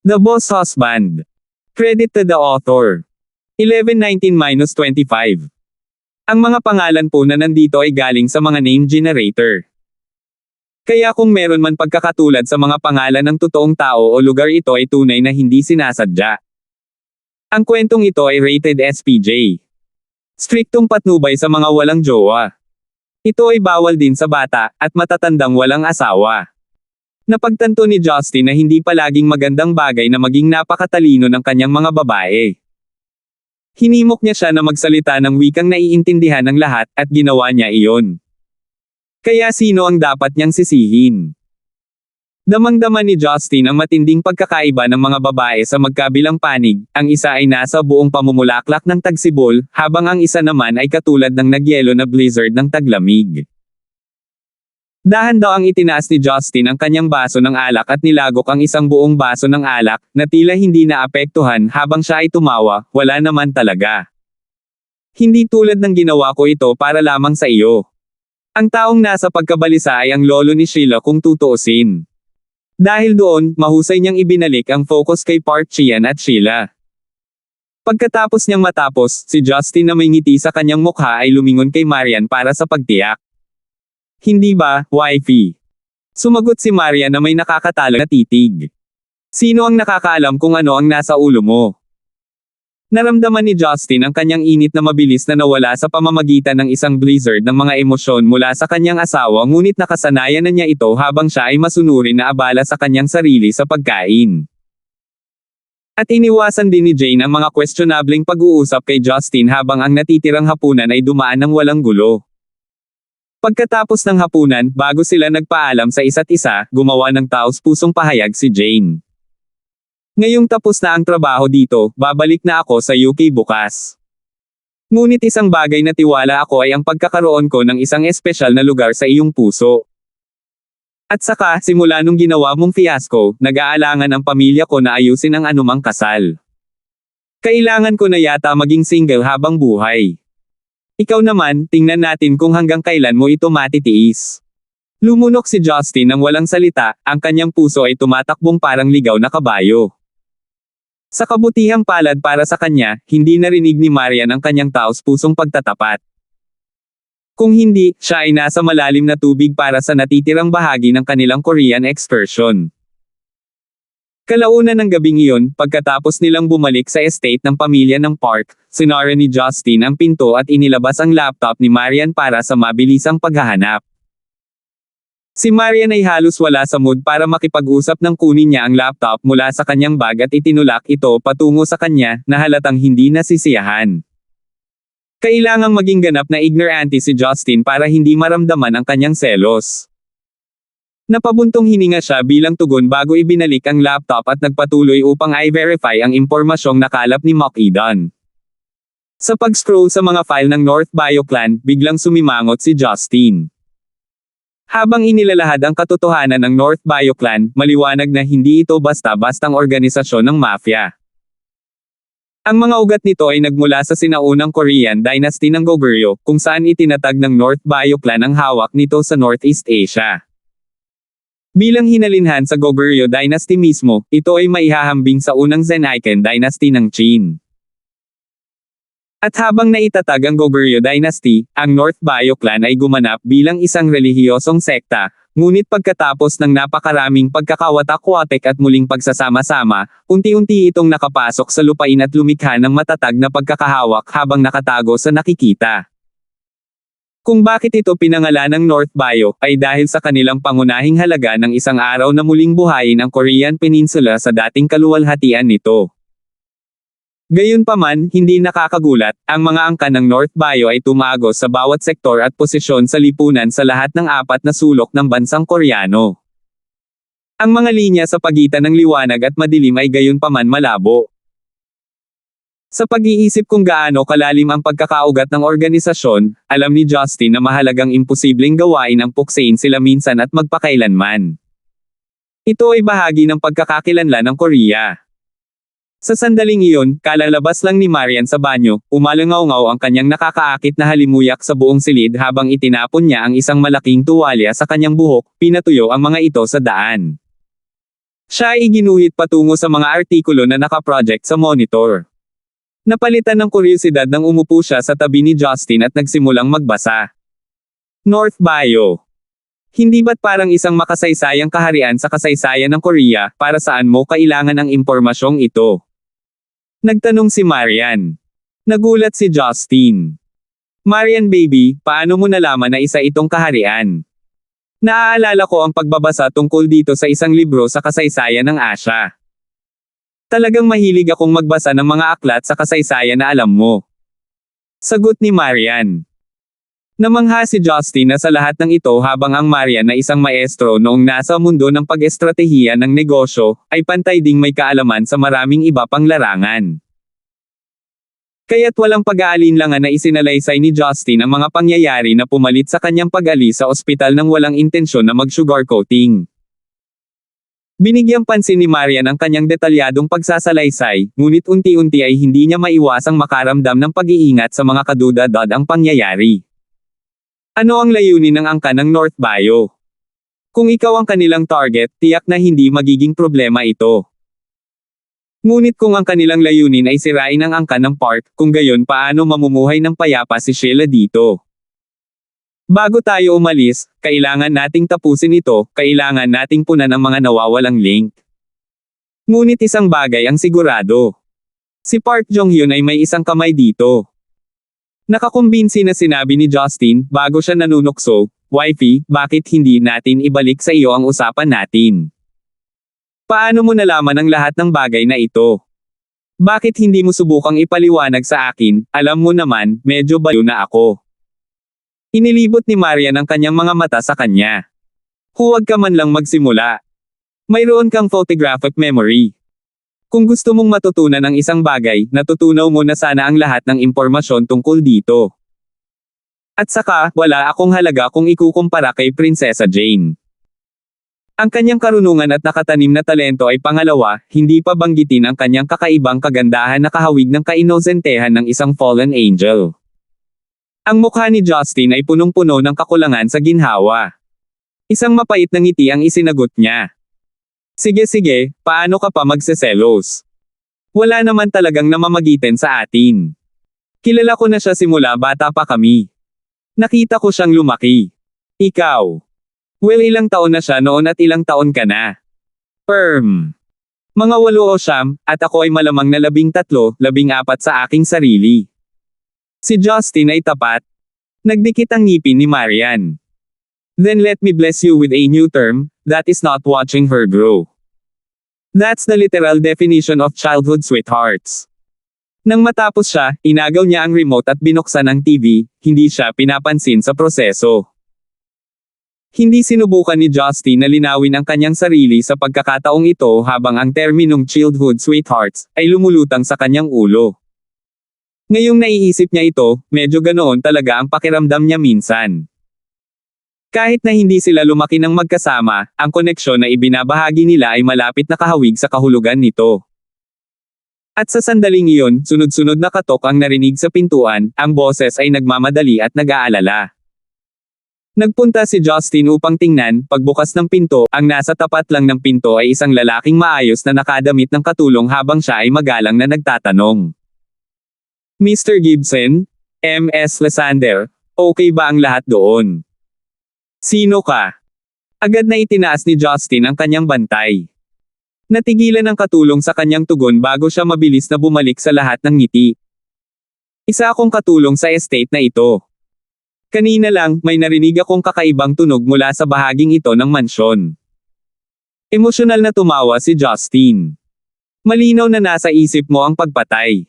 The Boss Husband. Credit to the author. 1119-25. Ang mga pangalan po na nandito ay galing sa mga name generator. Kaya kung meron man pagkakatulad sa mga pangalan ng totoong tao o lugar, ito ay tunay na hindi sinasadya. Ang kwentong ito ay rated SPJ. Striktong patnubay sa mga walang jowa. Ito ay bawal din sa bata at matatandang walang asawa. Napagtanto ni Justin na hindi palaging magandang bagay na maging napakatalino ng kanyang mga babae. Hinimok niya siya na magsalita ng wikang naiintindihan ng lahat at ginawa niya iyon. Kaya sino ang dapat niyang sisihin? Damang-dama ni Justin ang matinding pagkakaiba ng mga babae sa magkabilang panig. Ang isa ay nasa buong pamumulaklak ng tagsibol, habang ang isa naman ay katulad ng nagyelo na blizzard ng taglamig. Dahan daw ang itinaas ni Justin ang kanyang baso ng alak at nilagok ang isang buong baso ng alak, na tila hindi naapektuhan habang siya ay tumawa, wala naman talaga. Hindi tulad ng ginawa ko ito para lamang sa iyo. Ang taong nasa pagkabalisa ay ang lolo ni Sheila kung tutuusin. Dahil doon, mahusay niyang ibinalik ang focus kay Park Chian at Sheila. Pagkatapos niyang matapos, si Justin na may ngiti sa kanyang mukha ay lumingon kay Marian para sa pagtiyak. Hindi ba, wifey? Sumagot si Marian na may nakakatalo na titig. Sino ang nakakaalam kung ano ang nasa ulo mo? Naramdaman ni Justin ang kanyang init na mabilis na nawala sa pamamagitan ng isang blizzard ng mga emosyon mula sa kanyang asawa, ngunit nakasanayan na niya ito habang siya ay masunurin na abala sa kanyang sarili sa pagkain. At iniwasan din ni Jane ang mga questionableng pag-uusap kay Justin habang ang natitirang hapunan ay dumaan ng walang gulo. Pagkatapos ng hapunan, bago sila nagpaalam sa isa't isa, gumawa ng taos-pusong pahayag si Jane. Ngayong tapos na ang trabaho dito, babalik na ako sa UK bukas. Ngunit isang bagay na tiwala ako ay ang pagkakaroon ko ng isang espesyal na lugar sa iyong puso. At saka, simula nung ginawa mong fiasco, nag-aalangan ang pamilya ko na ayusin ang anumang kasal. Kailangan ko na yata maging single habang buhay. Ikaw naman, tingnan natin kung hanggang kailan mo ito matitiis. Lumunok si Justin nang walang salita, ang kanyang puso ay tumatakbong parang ligaw na kabayo. Sa kabutihang palad para sa kanya, hindi narinig ni Marian ang kanyang taos-pusong pagtatapat. Kung hindi, siya ay nasa malalim na tubig para sa natitirang bahagi ng kanilang Korean excursion. Kalaunan ng gabing iyon, pagkatapos nilang bumalik sa estate ng pamilya ng Park, sinara ni Justin ang pinto at inilabas ang laptop ni Marian para sa mabilisang paghahanap. Si Marian ay halos wala sa mood para makipag-usap nang kunin niya ang laptop mula sa kanyang bag at itinulak ito patungo sa kanya, na halatang hindi nasisiyahan. Kailangang maging ganap na ignorante si Justin para hindi maramdaman ang kanyang selos. Napabuntong hininga siya bilang tugon bago ibinalik ang laptop at nagpatuloy upang i-verify ang impormasyong nakalap ni Mock Eden. Sa pag-scroll sa mga file ng North Bio Clan, biglang sumimangot si Justin. Habang inilalahad ang katotohanan ng North Bio Clan, maliwanag na hindi ito basta-bastang organisasyon ng mafia. Ang mga ugat nito ay nagmula sa sinaunang Korean dynasty ng Goguryeo, kung saan itinatag ng North Bio Clan ang hawak nito sa Northeast Asia. Bilang hinalinhan sa Goguryeo dynasty mismo, ito ay maihahambing sa unang Zenaiken dynasty ng Qin. At habang naitatag ang Goguryeo dynasty, ang North Bio Clan ay gumanap bilang isang relihiyosong sekta, ngunit pagkatapos ng napakaraming pagkakawatak-watek at muling pagsasama-sama, unti-unti itong nakapasok sa lupain at lumikha ng matatag na pagkakahawak habang nakatago sa nakikita. Kung bakit ito pinangalan ng North Bio, ay dahil sa kanilang pangunahing halaga ng isang araw na muling buhayin ang Korean Peninsula sa dating kaluwalhatian nito. Gayunpaman, hindi nakakagulat, ang mga angka ng North Bio ay tumagos sa bawat sektor at posisyon sa lipunan sa lahat ng apat na sulok ng bansang Koreano. Ang mga linya sa pagitan ng liwanag at madilim ay gayunpaman malabo. Sa pag-iisip kung gaano kalalim ang pagkakaugat ng organisasyon, alam ni Justin na mahalagang imposibleng gawain ang puksain sila minsan at magpakailanman. Ito ay bahagi ng pagkakakilanlan ng Korea. Sa sandaling iyon, kalalabas lang ni Marian sa banyo, umalangaw-ngaw ang kanyang nakakaakit na halimuyak sa buong silid habang itinapon niya ang isang malaking tuwalya sa kanyang buhok, pinatuyo ang mga ito sa daan. Siya ay ginuhit patungo sa mga artikulo na nakaproject sa monitor. Napalitan ng kuryosidad nang umupo siya sa tabi ni Justin at nagsimulang magbasa. North Bio. Hindi ba't parang isang makasaysayang kaharian sa kasaysayan ng Korea, para saan mo kailangan ang impormasyong ito? Nagtanong si Marian. Nagulat si Justin. Marian baby, paano mo nalaman na isa itong kaharian? Naaalala ko ang pagbabasa tungkol dito sa isang libro sa kasaysayan ng Asya. Talagang mahilig akong magbasa ng mga aklat sa kasaysayan na alam mo. Sagot ni Marian. Namangha si Justin na sa lahat ng ito habang ang Marian na isang maestro noong nasa mundo ng pag-estratehiya ng negosyo, ay pantay ding may kaalaman sa maraming iba pang larangan. Kaya't walang pag-aalinlangan na isinalaysay ni Justin ang mga pangyayari na pumalit sa kanyang pag-alis sa ospital nang walang intensyon na mag-sugarcoating. Binigyang pansin ni Marian ang kanyang detalyadong pagsasalaysay, ngunit unti-unti ay hindi niya maiwasang makaramdam ng pag-iingat sa mga kadudad-ang pangyayari. Ano ang layunin ng angka ng North Bio? Kung ikaw ang kanilang target, tiyak na hindi magiging problema ito. Ngunit kung ang kanilang layunin ay sirain ang angka ng park, kung gayon paano mamumuhay ng payapa si Sheila dito? Bago tayo umalis, kailangan nating tapusin ito, kailangan nating punan ang mga nawawalang link. Ngunit isang bagay ang sigurado. Si Park Jong-hyun ay may isang kamay dito. Nakakumbinsi na sinabi ni Justin, bago siya nanunukso, "Wifey, bakit hindi natin ibalik sa iyo ang usapan natin? Paano mo nalaman ang lahat ng bagay na ito? Bakit hindi mo subukang ipaliwanag sa akin, alam mo naman, medyo baliw na ako." Inilibot ni Marian ang kanyang mga mata sa kanya. Huwag ka man lang magsimula. Mayroon kang photographic memory. Kung gusto mong matutunan ang isang bagay, natutunaw mo na sana ang lahat ng impormasyon tungkol dito. At saka, wala akong halaga kung ikukumpara kay Prinsesa Jane. Ang kanyang karunungan at nakatanim na talento ay pangalawa, hindi pa banggitin ang kanyang kakaibang kagandahan na kahawig ng kainosentehan ng isang fallen angel. Ang mukha ni Justin ay punong-puno ng kakulangan sa ginhawa. Isang mapait na ngiti ang isinagot niya. Sige, paano ka pa magseselos? Wala naman talagang namamagitan sa atin. Kilala ko na siya simula bata pa kami. Nakita ko siyang lumaki. Ikaw. Well, ilang taon na siya noon at ilang taon ka na? Mga 8 o 9, at ako ay malamang na 13, 14 sa aking sarili. Si Justin ay tapat. Nagdikit ang ngipin ni Marian. Then let me bless you with a new term, that is not watching her grow. That's the literal definition of childhood sweethearts. Nang matapos siya, inagaw niya ang remote at binuksan ang TV, hindi siya pinapansin sa proseso. Hindi sinubukan ni Justin na linawin ang kanyang sarili sa pagkakataong ito habang ang terminong childhood sweethearts ay lumulutang sa kanyang ulo. Ngayong naiisip niya ito, medyo ganoon talaga ang pakiramdam niya minsan. Kahit na hindi sila lumaki ng magkasama, ang koneksyon na ibinabahagi nila ay malapit na kahawig sa kahulugan nito. At sa sandaling iyon, sunod-sunod na katok ang narinig sa pintuan, ang boses ay nagmamadali at nag-aalala. Nagpunta si Justin upang tingnan, pagbukas ng pinto, ang nasa tapat lang ng pinto ay isang lalaking maayos na nakadamit ng katulong habang siya ay magalang na nagtatanong. Mr. Gibson? M.S. Lysander, okay ba ang lahat doon? Sino ka? Agad na itinaas ni Justin ang kanyang bantay. Natigilan ang katulong sa kanyang tugon bago siya mabilis na bumalik sa lahat ng ngiti. Isa akong katulong sa estate na ito. Kanina lang, may narinig akong kakaibang tunog mula sa bahaging ito ng mansyon. Emosyonal na tumawa si Justin. Malinaw na nasa isip mo ang pagpatay.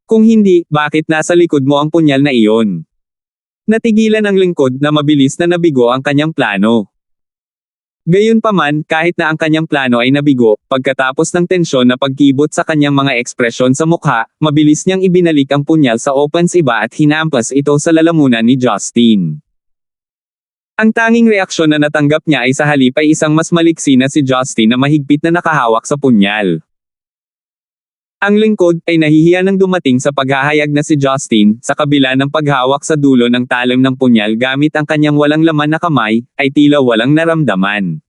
Kung hindi, bakit nasa likod mo ang punyal na iyon? Natigilan ang lingkod na mabilis na nabigo ang kanyang plano. Gayunpaman, kahit na ang kanyang plano ay nabigo, pagkatapos ng tensyon na pagkibot sa kanyang mga ekspresyon sa mukha, mabilis niyang ibinalik ang punyal sa opens iba at hinampas ito sa lalamunan ni Justin. Ang tanging reaksyon na natanggap niya ay sa halip ay isang mas maliksi na si Justin na mahigpit na nakahawak sa punyal. Ang lingkod ay nahihiya nang dumating sa paghahayag na si Justin, sa kabila ng paghawak sa dulo ng talim ng punyal gamit ang kanyang walang laman na kamay, ay tila walang naramdaman.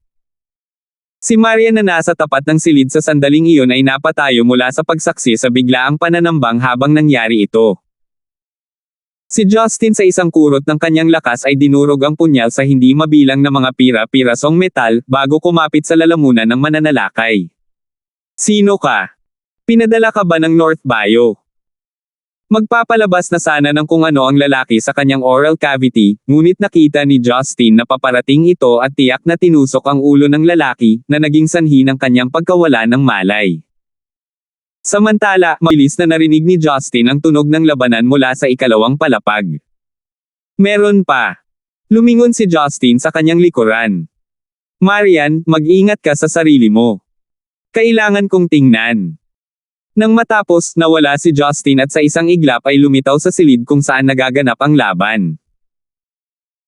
Si Marian na nasa tapat ng silid sa sandaling iyon ay napatayo mula sa pagsaksi sa biglaang pananambang habang nangyari ito. Si Justin sa isang kurot ng kanyang lakas ay dinurog ang punyal sa hindi mabilang na mga pira-pirasong metal bago kumapit sa lalamunan ng mananalakay. Sino ka? Pinadala ka ba ng North Bio? Magpapalabas na sana ng kung ano ang lalaki sa kanyang oral cavity, ngunit nakita ni Justin na paparating ito at tiyak na tinusok ang ulo ng lalaki, na naging sanhi ng kanyang pagkawala ng malay. Samantala, mabilis na narinig ni Justin ang tunog ng labanan mula sa ikalawang palapag. Meron pa. Lumingon si Justin sa kanyang likuran. Marian, mag-ingat ka sa sarili mo. Kailangan kong tingnan. Nang matapos, nawala si Justin at sa isang iglap ay lumitaw sa silid kung saan nagaganap ang laban.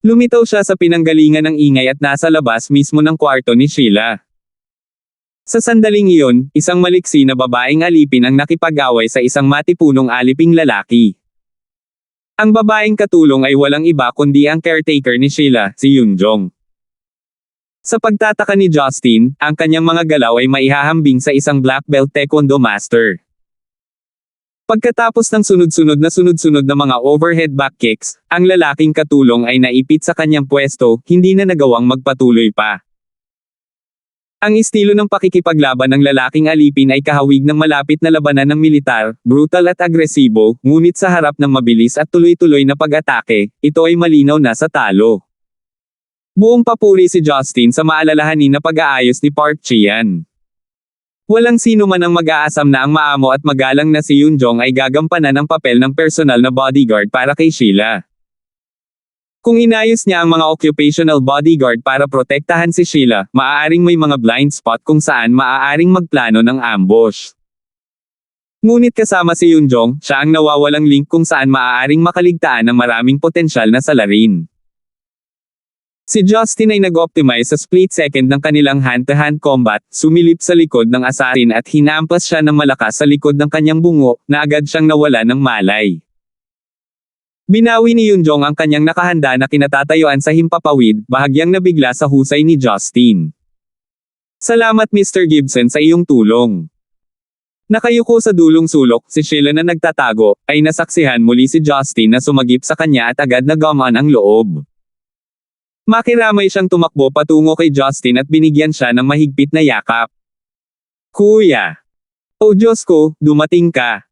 Lumitaw siya sa pinanggalingan ng ingay at nasa labas mismo ng kwarto ni Sheila. Sa sandaling iyon, isang maliksi na babaeng alipin ang nakipag-away sa isang matipunong aliping lalaki. Ang babaeng katulong ay walang iba kundi ang caretaker ni Sheila, si Yunjong. Sa pagtataka ni Justin, ang kanyang mga galaw ay maihahambing sa isang black belt taekwondo master. Pagkatapos ng sunod-sunod na mga overhead back kicks, ang lalaking katulong ay naipit sa kanyang pwesto, hindi na nagawang magpatuloy pa. Ang estilo ng pakikipaglaban ng lalaking alipin ay kahawig ng malapit na labanan ng militar, brutal at agresibo, ngunit sa harap ng mabilis at tuloy-tuloy na pag-atake, ito ay malinaw na sa talo. Buong papuri si Justin sa maalalahanin na pag-aayos ni Park Chian. Walang sino man ang mag-aasam na ang maamo at magalang na si Yunjong ay gagampanan ang papel ng personal na bodyguard para kay Sheila. Kung inayos niya ang mga occupational bodyguard para protektahan si Sheila, maaaring may mga blind spot kung saan maaaring magplano ng ambush. Ngunit kasama si Yunjong, siya ang nawawalang link kung saan maaaring makaligtaan ng maraming potensyal na salarin. Si Justin ay nag-optimize sa split second ng kanilang hand-to-hand combat, sumilip sa likod ng asarin at hinampas siya ng malakas sa likod ng kanyang bungo, na agad siyang nawala ng malay. Binawi ni Yunjong ang kanyang nakahanda na kinatatayuan sa himpapawid, bahagyang nabigla sa husay ni Justin. Salamat Mr. Gibson sa iyong tulong. Nakayuko sa dulong sulok, si Sheila na nagtatago, ay nasaksihan muli si Justin na sumagip sa kanya at agad na gumaan ang loob. Makiramay siyang tumakbo patungo kay Justin at binigyan siya ng mahigpit na yakap. Kuya! O Diyos ko, dumating ka!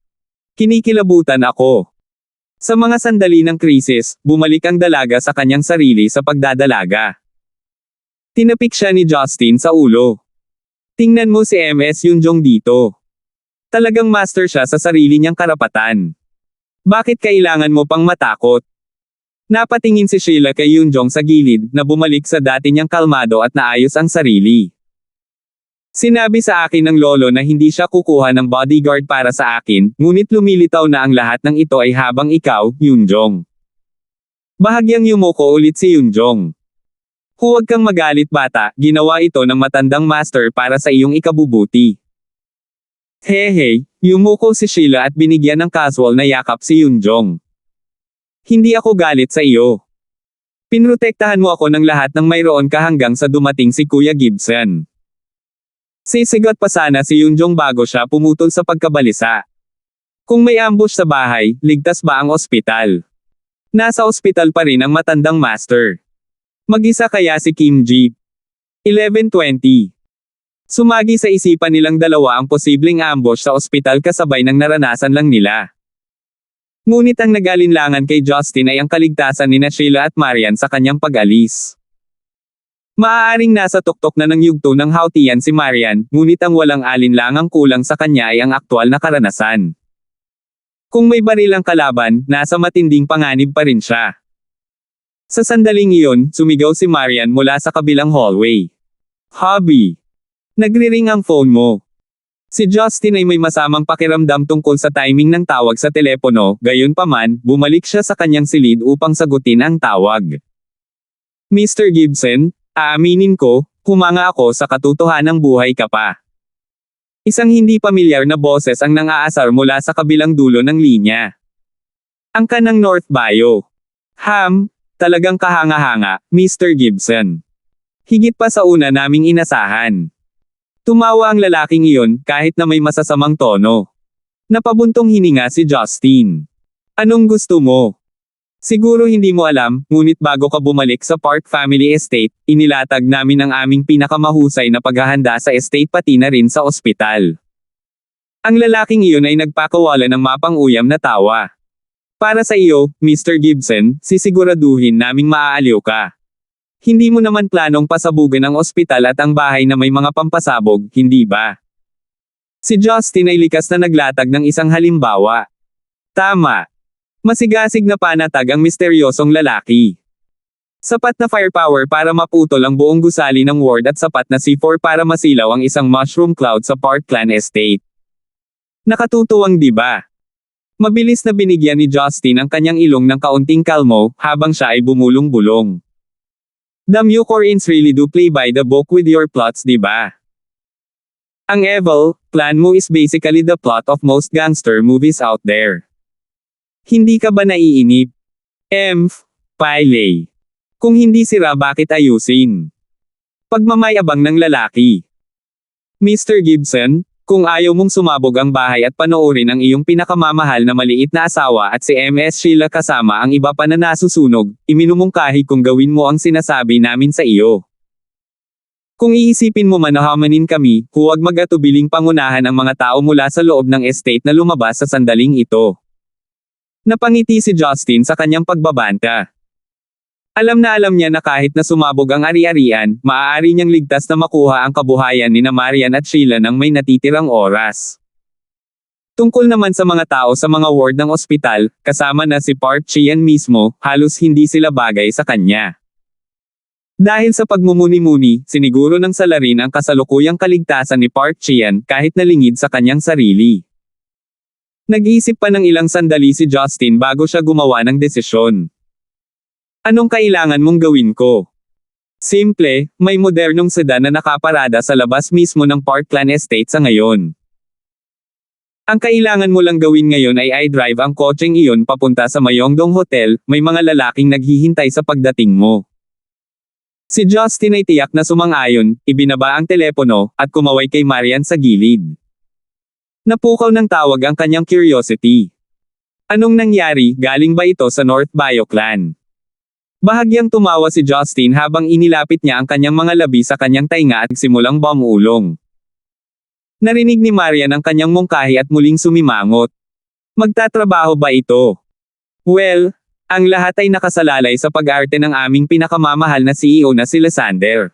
Kinikilabutan ako. Sa mga sandali ng krisis, bumalik ang dalaga sa kanyang sarili sa pagdadalaga. Tinapik siya ni Justin sa ulo. Tingnan mo si MS Yunjong dito. Talagang master siya sa sarili niyang karapatan. Bakit kailangan mo pang matakot? Napatingin si Sheila kay Yunjong sa gilid, na bumalik sa dati niyang kalmado at naayos ang sarili. Sinabi sa akin ng lolo na hindi siya kukuha ng bodyguard para sa akin, ngunit lumilitaw na ang lahat ng ito ay habang ikaw, Yunjong. Bahagyang yumuko ulit si Yunjong. Huwag kang magalit bata, ginawa ito ng matandang master para sa iyong ikabubuti. Hehe, yumuko si Sheila at binigyan ng casual na yakap si Yunjong. Hindi ako galit sa iyo. Pinrotektahan mo ako ng lahat ng mayroon ka hanggang sa dumating si Kuya Gibson. Sisigat pa sana si Yunjong bago siya pumutol sa pagkabalisa. Kung may ambush sa bahay, ligtas ba ang ospital? Nasa ospital pa rin ang matandang master. Mag-isa kaya si Kim Ji? 11:20. Sumagi sa isipan nilang dalawa ang posibleng ambush sa ospital kasabay ng naranasan lang nila. Ngunit ang nag-alinlangan kay Justin ay ang kaligtasan ni Sheila at Marian sa kanyang pag-alis. Maaaring nasa tuktok na ng yugto ng hautian si Marian, ngunit ang walang alinlangang kulang sa kanya ay ang aktwal na karanasan. Kung may baril ang kalaban, nasa matinding panganib pa rin siya. Sa sandaling iyon, sumigaw si Marian mula sa kabilang hallway. Hubby! Nagri-ring ang phone mo. Si Justin ay may masamang pakiramdam tungkol sa timing ng tawag sa telepono, gayunpaman, bumalik siya sa kanyang silid upang sagutin ang tawag. Mr. Gibson, aaminin ko, humanga ako sa katotohanang buhay ka pa. Isang hindi pamilyar na boses ang nang-aasar mula sa kabilang dulo ng linya. Ang kanang North Bio. Talagang kahanga-hanga, Mr. Gibson. Higit pa sa una naming inasahan. Tumawa ang lalaking iyon, kahit na may masasamang tono. Napabuntong hininga si Justin. Anong gusto mo? Siguro hindi mo alam, ngunit bago ka bumalik sa Park Family Estate, inilatag namin ang aming pinakamahusay na paghahanda sa estate pati na rin sa ospital. Ang lalaking iyon ay nagpakawala ng mapang-uyam na tawa. Para sa iyo, Mr. Gibson, sisiguraduhin naming maaaliw ka. Hindi mo naman planong pasabugan ang ospital at ang bahay na may mga pampasabog, hindi ba? Si Justin ay likas na naglatag ng isang halimbawa. Tama. Masigasig na panatag ang misteryosong lalaki. Sapat na firepower para maputol ang buong gusali ng ward at sapat na C4 para masilaw ang isang mushroom cloud sa Parkland Estate. Nakatutuwang di ba? Mabilis na binigyan ni Justin ang kanyang ilong ng kaunting kalmo, habang siya ay bumulong-bulong. The Mucorins really do play by the book with your plots, di ba? Ang evil plan mo is basically the plot of most gangster movies out there. Hindi ka ba naiinip? Pile. Kung hindi sira bakit ayusin? Pagmamayabang ng lalaki. Mr. Gibson, kung ayaw mong sumabog ang bahay at panoorin ang iyong pinakamamahal na maliit na asawa at si MS Sheila kasama ang iba pa na nasusunog, iminumungkahi kung gawin mo ang sinasabi namin sa iyo. Kung iisipin mo man na hamanin kami, huwag mag-atubiling pangunahan ang mga tao mula sa loob ng estate na lumabas sa sandaling ito. Napangiti si Justin sa kanyang pagbabanta. Alam niya na kahit na sumabog ang ari-arian, maaari niyang ligtas na makuha ang kabuhayan ni na Marian at Sheila nang may natitirang oras. Tungkol naman sa mga tao sa mga ward ng ospital, kasama na si Park Chian mismo, halos hindi sila bagay sa kanya. Dahil sa pagmumuni-muni, siniguro ng salarin ang kasalukuyang kaligtasan ni Park Chian kahit nalingid sa kanyang sarili. Nag-iisip pa ng ilang sandali si Justin bago siya gumawa ng desisyon. Anong kailangan mong gawin ko? Simple, may modernong sedan na nakaparada sa labas mismo ng Parkland Estate sa ngayon. Ang kailangan mo lang gawin ngayon ay i-drive ang kotseng iyon papunta sa Myeongdong Hotel, may mga lalaking naghihintay sa pagdating mo. Si Justin ay tiyak na sumang-ayon, ibinaba ang telepono, at kumaway kay Marian sa gilid. Napukaw ng tawag ang kanyang curiosity. Anong nangyari, galing ba ito sa North Bio Clan? Bahagyang tumawa si Justin habang inilapit niya ang kanyang mga labi sa kanyang tainga at simulang bumulong. Narinig ni Marian ang kanyang mungkahi at muling sumimangot. Magtatrabaho ba ito? Well, ang lahat ay nakasalalay sa pag-arte ng aming pinakamamahal na CEO na si Lysander.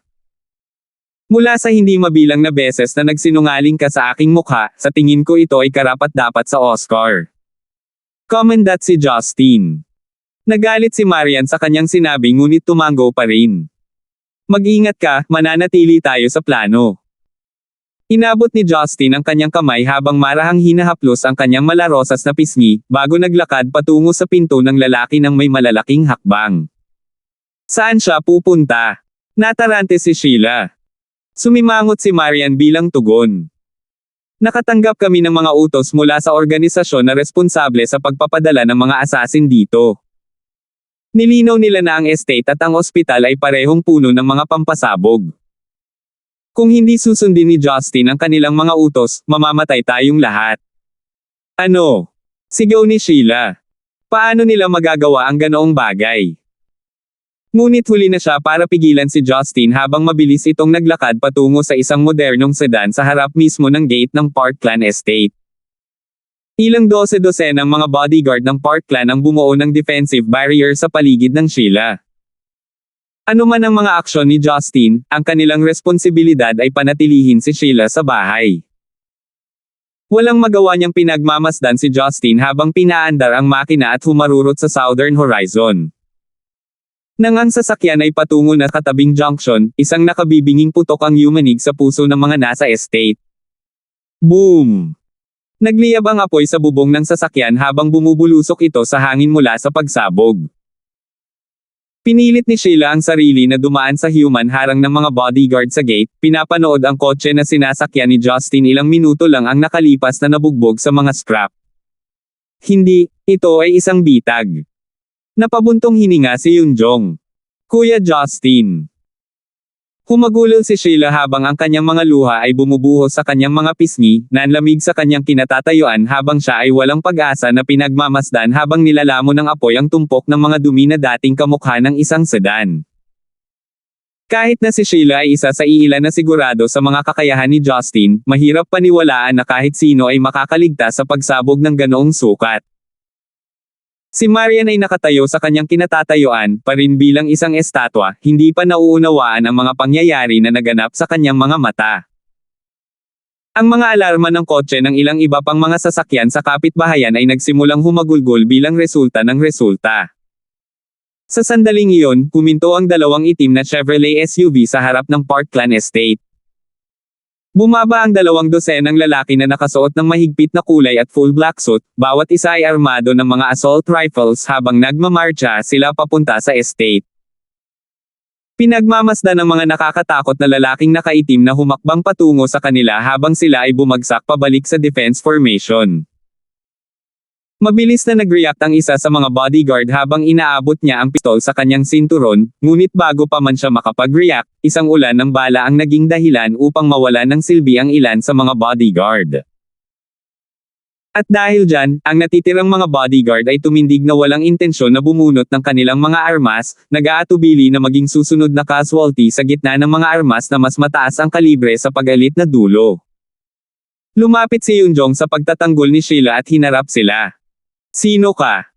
Mula sa hindi mabilang na beses na nagsinungaling ka sa aking mukha, sa tingin ko ito ay karapat-dapat sa Oscar. Commendat si Justin. Nagalit si Marian sa kanyang sinabi ngunit tumango pa rin. Mag-ingat ka, mananatili tayo sa plano. Inabot ni Justin ang kanyang kamay habang marahang hinahaplos ang kanyang malarosas na pisngi, bago naglakad patungo sa pinto ng lalaki ng may malalaking hakbang. Saan siya pupunta? Natarante si Sheila. Sumimangot si Marian bilang tugon. Nakatanggap kami ng mga utos mula sa organisasyon na responsable sa pagpapadala ng mga asasin dito. Nilinaw nila na ang estate at ang ospital ay parehong puno ng mga pampasabog. Kung hindi susundin ni Justin ang kanilang mga utos, mamamatay tayong lahat. Ano? Sigaw ni Sheila. Paano nila magagawa ang ganoong bagay? Ngunit huli na siya para pigilan si Justin habang mabilis itong naglakad patungo sa isang modernong sedan sa harap mismo ng gate ng Parkland Estate. Ilang dose-dose ng mga bodyguard ng Parkland ang bumuo ng defensive barrier sa paligid ng Sheila. Ano man ang mga aksyon ni Justin, ang kanilang responsibilidad ay panatilihin si Sheila sa bahay. Walang magawa niyang pinagmamasdan si Justin habang pinaandar ang makina at humarurot sa Southern Horizon. Nang ang sasakyan ay patungo na katabing junction, isang nakabibinging putok ang yumanig sa puso ng mga nasa estate. Boom! Nagliyab ang apoy sa bubong ng sasakyan habang bumubulusok ito sa hangin mula sa pagsabog. Pinilit ni Sheila ang sarili na dumaan sa human harang ng mga bodyguard sa gate, pinapanood ang kotse na sinasakyan ni Justin ilang minuto lang ang nakalipas na nabugbog sa mga scrap. Hindi, ito ay isang bitag. Napabuntong hininga si Yunjong. Kuya Justin. Humagulol si Sheila habang ang kanyang mga luha ay bumubuhos sa kanyang mga pisngi, nanlamig sa kanyang kinatatayuan habang siya ay walang pag-asa na pinagmamasdan habang nilalamon ng apoy ang tumpok ng mga dumi na dating kamukha ng isang sedan. Kahit na si Sheila ay isa sa iilan na sigurado sa mga kakayahan ni Justin, mahirap paniwalaan na kahit sino ay makakaligtas sa pagsabog ng ganoong sukat. Si Marian ay nakatayo sa kanyang kinatatayuan, pa rin bilang isang estatwa, hindi pa nauunawaan ang mga pangyayari na naganap sa kanyang mga mata. Ang mga alarma ng kotse ng ilang iba pang mga sasakyan sa kapitbahayan ay nagsimulang humagulgol bilang resulta ng resulta. Sa sandaling iyon, huminto ang dalawang itim na Chevrolet SUV sa harap ng Parkland Estate. Bumaba ang 2 dosenang lalaki na nakasuot ng mahigpit na kulay at full black suit, bawat isa ay armado ng mga assault rifles habang nagmamarcha sila papunta sa estate. Pinagmamasdan ng mga nakakatakot na lalaking nakaitim na humakbang patungo sa kanila habang sila ay bumagsak pabalik sa defense formation. Mabilis na nag-react ang isa sa mga bodyguard habang inaabot niya ang pistol sa kanyang sinturon, ngunit bago pa man siya makapag-react, isang ulan ng bala ang naging dahilan upang mawalan ng silbi ang ilan sa mga bodyguard. At dahil dyan, ang natitirang mga bodyguard ay tumindig na walang intensyon na bumunot ng kanilang mga armas, nag-aatubili na maging susunod na casualty sa gitna ng mga armas na mas mataas ang kalibre sa pag-alit na dulo. Lumapit si Yunjong sa pagtatanggol ni Sheila at hinarap sila. Sino ka?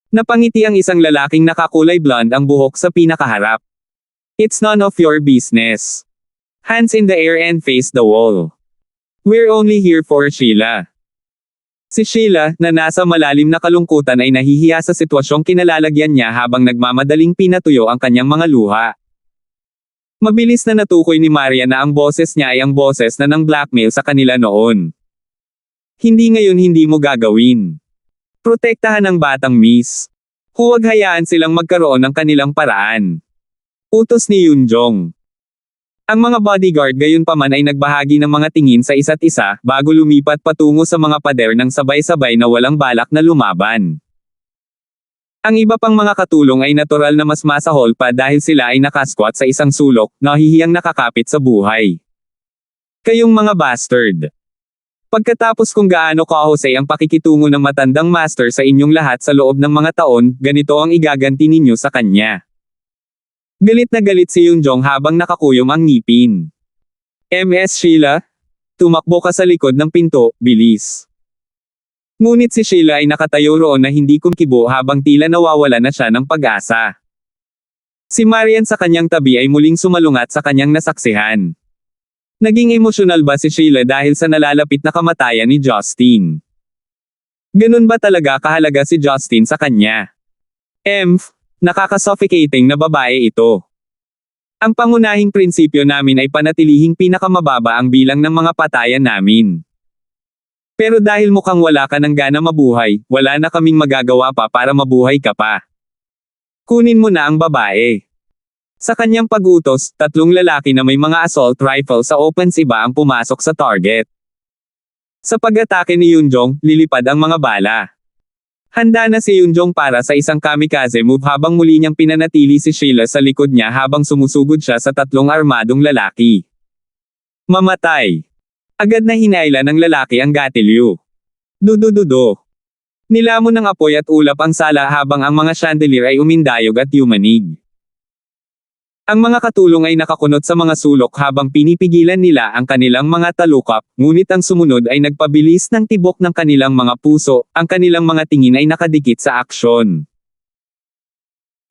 Napangiti ang isang lalaking nakakulay blonde ang buhok sa pinakaharap. It's none of your business. Hands in the air and face the wall. We're only here for Sheila. Si Sheila, na nasa malalim na kalungkutan ay nahihiya sa sitwasyong kinalalagyan niya habang nagmamadaling pinatuyo ang kanyang mga luha. Mabilis na natukoy ni Maria na ang boses niya ay ang boses na ng blackmail sa kanila noon. Hindi ngayon, hindi mo gagawin. Protektahan ang batang miss. Huwag hayaan silang magkaroon ng kanilang paraan. Utos ni Yunjong. Ang mga bodyguard gayunpaman ay nagbahagi ng mga tingin sa isa't isa bago lumipat patungo sa mga pader ng sabay-sabay na walang balak na lumaban. Ang iba pang mga katulong ay natural na mas masahol pa dahil sila ay nakasquat sa isang sulok, nahihiyang nakakapit sa buhay. Kayong mga bastard. Pagkatapos kung gaano kahusay ang pakikitungo ng matandang master sa inyong lahat sa loob ng mga taon, ganito ang igaganti ninyo sa kanya. Galit na galit si Yunjong habang nakakuyom ang ngipin. Ms. Sheila? Tumakbo ka sa likod ng pinto, bilis. Ngunit si Sheila ay nakatayo roon na hindi kumkibo habang tila nawawala na siya ng pag-asa. Si Marian sa kanyang tabi ay muling sumalungat sa kanyang nasaksihan. Naging emosyonal ba si Sheila dahil sa nalalapit na kamatayan ni Justin? Ganun ba talaga kahalaga si Justin sa kanya? Nakaka-suffocating na babae ito. Ang pangunahing prinsipyo namin ay panatilihing pinakamababa ang bilang ng mga patayan namin. Pero dahil mukhang wala ka ng gana mabuhay, wala na kaming magagawa pa para mabuhay ka pa. Kunin mo na ang babae. Sa kanyang pag-utos, 3 lalaki na may mga assault rifle sa open iba ang pumasok sa target. Sa pag-atake ni Yunjong, lilipad ang mga bala. Handa na si Yunjong para sa isang kamikaze move habang muli niyang pinanatili si Sheila sa likod niya habang sumusugod siya sa 3 armadong lalaki. Mamatay! Agad na hinailan ng lalaki ang gatilyo. Dudududo. Nilamon ng apoy at ulap ang sala habang ang mga chandelier ay umindayog at yumanig. Ang mga katulong ay nakakunot sa mga sulok habang pinipigilan nila ang kanilang mga talukap, ngunit ang sumunod ay nagpabilis ng tibok ng kanilang mga puso, ang kanilang mga tingin ay nakadikit sa aksyon.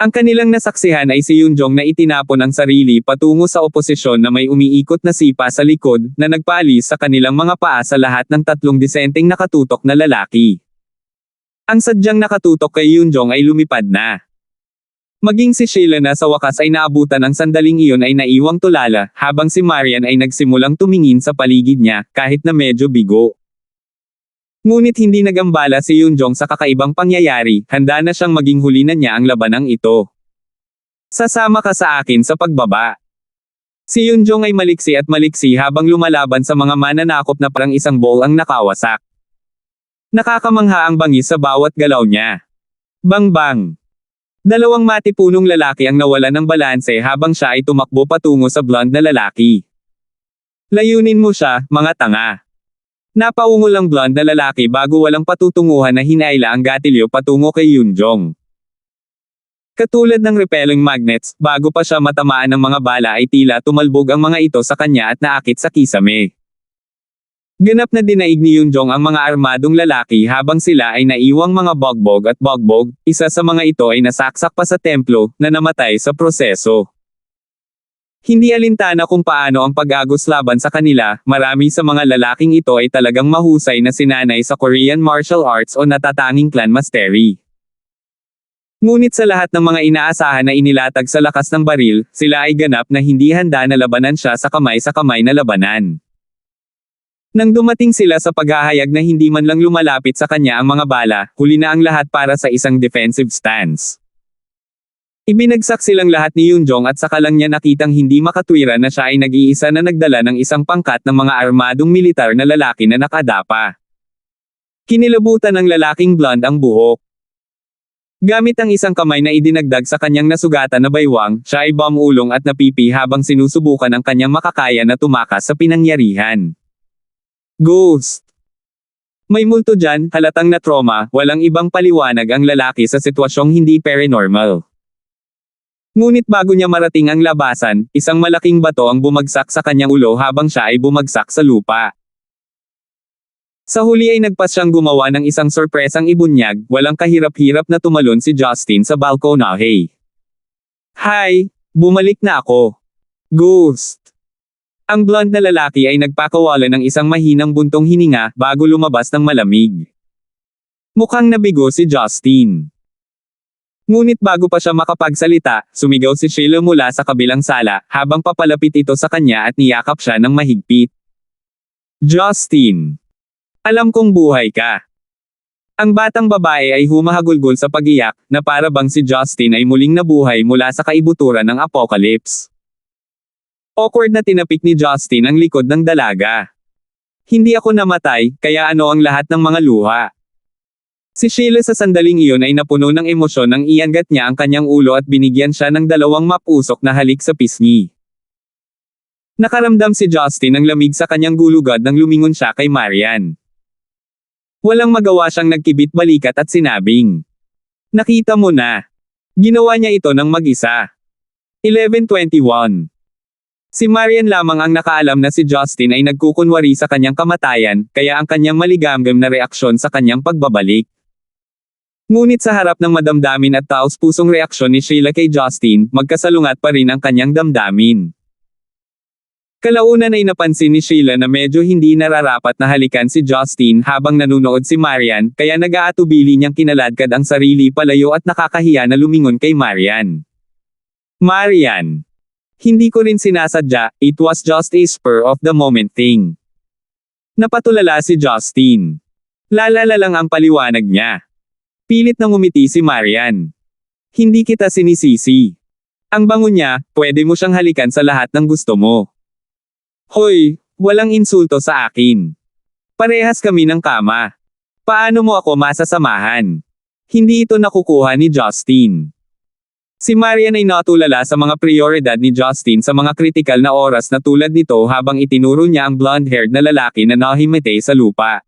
Ang kanilang nasaksihan ay si Yunjong na itinapon ang sarili patungo sa oposisyon na may umiikot na sipa sa likod, na nagpaalis sa kanilang mga paa sa lahat ng 3 disenteng nakatutok na lalaki. Ang sadyang nakatutok kay Yunjong ay lumipad na. Maging si Sheila na sa wakas ay naabutan ang sandaling iyon ay naiwang tulala, habang si Marian ay nagsimulang tumingin sa paligid niya, kahit na medyo bigo. Ngunit hindi nagambala si Yunjong sa kakaibang pangyayari, handa na siyang maging huli na niya ang labanang ito. Sasama ka sa akin sa pagbaba. Si Yunjong ay maliksi at maliksi habang lumalaban sa mga mananakop na parang isang ball ang nakawasak. Nakakamangha ang bangis sa bawat galaw niya. Bang bang! Dalawang matipunong lalaki ang nawalan ng balanse habang siya ay tumakbo patungo sa blonde na lalaki. Layunin mo siya, mga tanga. Napaungol ang blonde na lalaki bago walang patutunguhan na hinaila ang gatilyo patungo kay Yunjong. Katulad ng repelling magnets, bago pa siya matamaan ng mga bala ay tila tumalbog ang mga ito sa kanya at naakit sa kisame. Ganap na dinaig ni Yunjong ang mga armadong lalaki habang sila ay naiwang mga bogbog at bogbog, isa sa mga ito ay nasaksak pa sa templo, na namatay sa proseso. Hindi alintana kung paano ang pag-agos laban sa kanila, marami sa mga lalaking ito ay talagang mahusay na sinanay sa Korean martial arts o natatanging clan mastery. Ngunit sa lahat ng mga inaasahan na inilatag sa lakas ng baril, sila ay ganap na hindi handa na labanan siya sa kamay na labanan. Nang dumating sila sa paghahayag na hindi man lang lumalapit sa kanya ang mga bala, huli na ang lahat para sa isang defensive stance. Ibinagsak silang lahat ni Yunjong at saka lang niya nakitang hindi makatwira na siya ay nag-iisa na nagdala ng isang pangkat ng mga armadong militar na lalaki na nakadapa. Kinilabutan ng lalaking blonde ang buhok. Gamit ang isang kamay na idinagdag sa kanyang nasugatan na baywang, siya ay bumulong at napipi habang sinusubukan ang kanyang makakaya na tumakas sa pinangyarihan. Ghost! May multo dyan, halatang na trauma, walang ibang paliwanag ang lalaki sa sitwasyong hindi paranormal. Ngunit bago niya marating ang labasan, isang malaking bato ang bumagsak sa kanyang ulo habang siya ay bumagsak sa lupa. Sa huli ay nagpas siyang gumawa ng isang sorpresang ibunyag, walang kahirap-hirap na tumalon si Justin sa balkonahe. Hi! Bumalik na ako. Ghost! Ang blonde na lalaki ay nagpakawala ng isang mahinang buntong hininga bago lumabas ng malamig. Mukhang nabigo si Justin. Ngunit bago pa siya makapagsalita, sumigaw si Sheila mula sa kabilang sala, habang papalapit ito sa kanya at niyakap siya ng mahigpit. Justin! Alam kong buhay ka. Ang batang babae ay humahagulgol sa pag-iyak, na para bang si Justin ay muling nabuhay mula sa kaibuturan ng apocalypse. Awkward na tinapik ni Justin ang likod ng dalaga. Hindi ako namatay, kaya ano ang lahat ng mga luha? Si Sheila sa sandaling iyon ay napuno ng emosyon nang iangat niya ang kanyang ulo at binigyan siya ng dalawang mapusok na halik sa pisngi. Nakaramdam si Justin ng lamig sa kanyang gulugad nang lumingon siya kay Marian. Walang magawa siyang nagkibit balikat at sinabing, "Nakita mo na." Ginawa niya ito ng mag-isa. 11:21. Si Marian lamang ang nakaalam na si Justin ay nagkukunwari sa kanyang kamatayan, kaya ang kanyang maligamgam na reaksyon sa kanyang pagbabalik. Ngunit sa harap ng madamdamin at taos-pusong reaksyon ni Sheila kay Justin, magkasalungat pa rin ang kanyang damdamin. Kalaunan ay napansin ni Sheila na medyo hindi nararapat na halikan si Justin habang nanunood si Marian, kaya nag-aatubili niyang kinaladkad ang sarili palayo at nakakahiya na lumingon kay Marian. Marian! Hindi ko rin sinasadya, it was just a spur of the moment thing. Napatulala si Justin. Lalala lang ang paliwanag niya. Pilit na ngumiti si Marian. Hindi kita sinisisi. Ang bango niya, pwede mo siyang halikan sa lahat ng gusto mo. Hoy, walang insulto sa akin. Parehas kami ng kama. Paano mo ako masasamahan? Hindi ito nakukuha ni Justin. Si Marian ay natulala sa mga prioridad ni Justin sa mga kritikal na oras na tulad nito habang itinuro niya ang blonde-haired na lalaki na nahimatay sa lupa.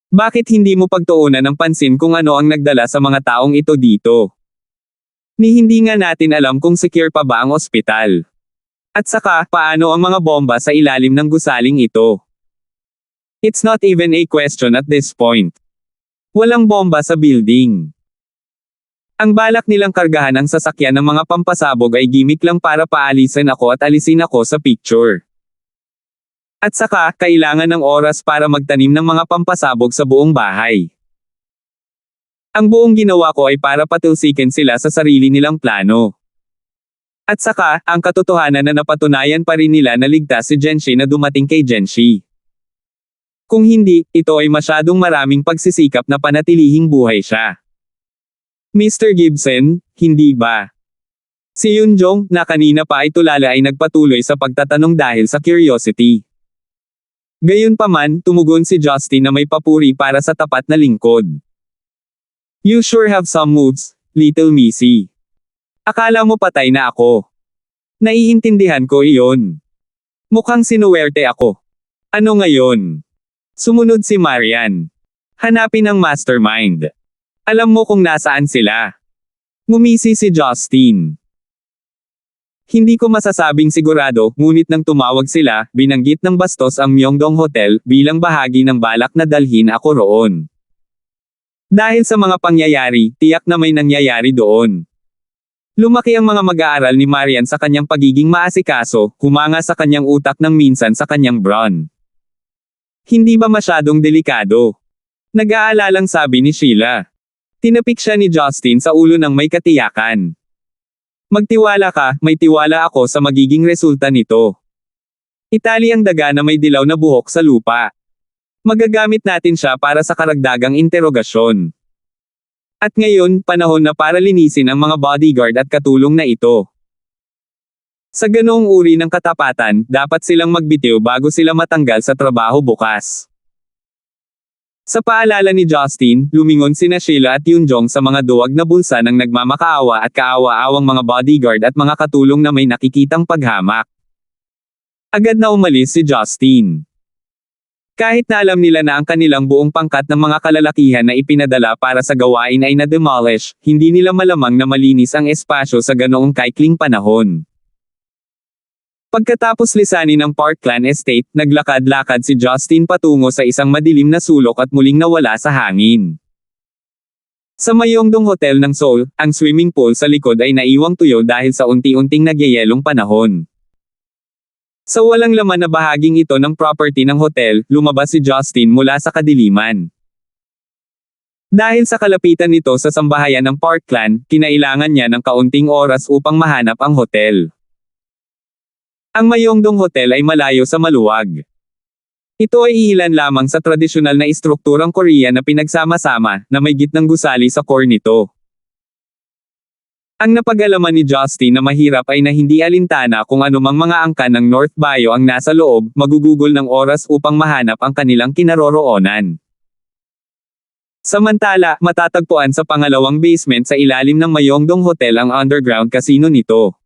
Bakit hindi mo pagtuunan ng pansin kung ano ang nagdala sa mga taong ito dito? Ni hindi nga natin alam kung secure pa ba ang ospital. At saka, paano ang mga bomba sa ilalim ng gusaling ito? It's not even a question at this point. Walang bomba sa building. Ang balak nilang kargahan ang sasakyan ng mga pampasabog ay gimmick lang para paalisin ako at alisin ako sa picture. At saka, kailangan ng oras para magtanim ng mga pampasabog sa buong bahay. Ang buong ginawa ko ay para patilsikin sila sa sarili nilang plano. At saka, ang katotohanan na napatunayan pa rin nila na ligtas si Genshi na dumating kay Genshi. Kung hindi, ito ay masyadong maraming pagsisikap na panatilihing buhay siya. Mr. Gibson, hindi ba? Si Yunjong, na kanina pa ay tulala ay nagpatuloy sa pagtatanong dahil sa curiosity. Gayunpaman, tumugon si Justin na may papuri para sa tapat na lingkod. You sure have some moves, Little Missy. Akala mo patay na ako. Naiintindihan ko iyon. Mukhang sinuwerte ako. Ano ngayon? Sumunod si Marian. Hanapin ang mastermind. Alam mo kung nasaan sila. Ngumisi si Justin. Hindi ko masasabing sigurado, ngunit nang tumawag sila, binanggit ng bastos ang Myeongdong Hotel, bilang bahagi ng balak na dalhin ako roon. Dahil sa mga pangyayari, tiyak na may nangyayari doon. Lumaki ang mga mag-aaral ni Marian sa kanyang pagiging maasikaso, humanga sa kanyang utak ng minsan sa kanyang brawn. Hindi ba masyadong delikado? Nag-aalalang sabi ni Sheila. Tinapik siya ni Justin sa ulo ng may katiyakan. Magtiwala ka, may tiwala ako sa magiging resulta nito. Itali ang daga na may dilaw na buhok sa lupa. Magagamit natin siya para sa karagdagang interogasyon. At ngayon, panahon na para linisin ang mga bodyguard at katulong na ito. Sa ganoong uri ng katapatan, dapat silang magbitiw bago sila matanggal sa trabaho bukas. Sa paalala ni Justin, lumingon sina Sheila at Yoonjong sa mga duwag na bulsa ng nagmamakaawa at kaawa-awang mga bodyguard at mga katulong na may nakikitang paghamak. Agad na umalis si Justin. Kahit na alam nila na ang kanilang buong pangkat ng mga kalalakihan na ipinadala para sa gawain ay na-demolish, hindi nila malamang na malinis ang espasyo sa ganoong kaikling panahon. Pagkatapos lisanin ang Parkland Estate, naglakad-lakad si Justin patungo sa isang madilim na sulok at muling nawala sa hangin. Sa Myeongdong Hotel ng Seoul, ang swimming pool sa likod ay naiwang tuyo dahil sa unti-unting nagyayelong panahon. Sa walang laman na bahaging ito ng property ng hotel, lumabas si Justin mula sa kadiliman. Dahil sa kalapitan nito sa sambahayan ng Parkland, kinailangan niya ng kaunting oras upang mahanap ang hotel. Ang Myeongdong Hotel ay malayo sa maluwag. Ito ay iilan lamang sa tradisyonal na istrukturang Korean na pinagsama-sama, na may gitnang gusali sa core nito. Ang napag-alaman ni Justin na mahirap ay na hindi alintana kung anumang mga angkan ng North Bio ang nasa loob, magugugol ng oras upang mahanap ang kanilang kinaroroonan. Samantala, matatagpuan sa pangalawang basement sa ilalim ng Myeongdong Hotel ang underground casino nito.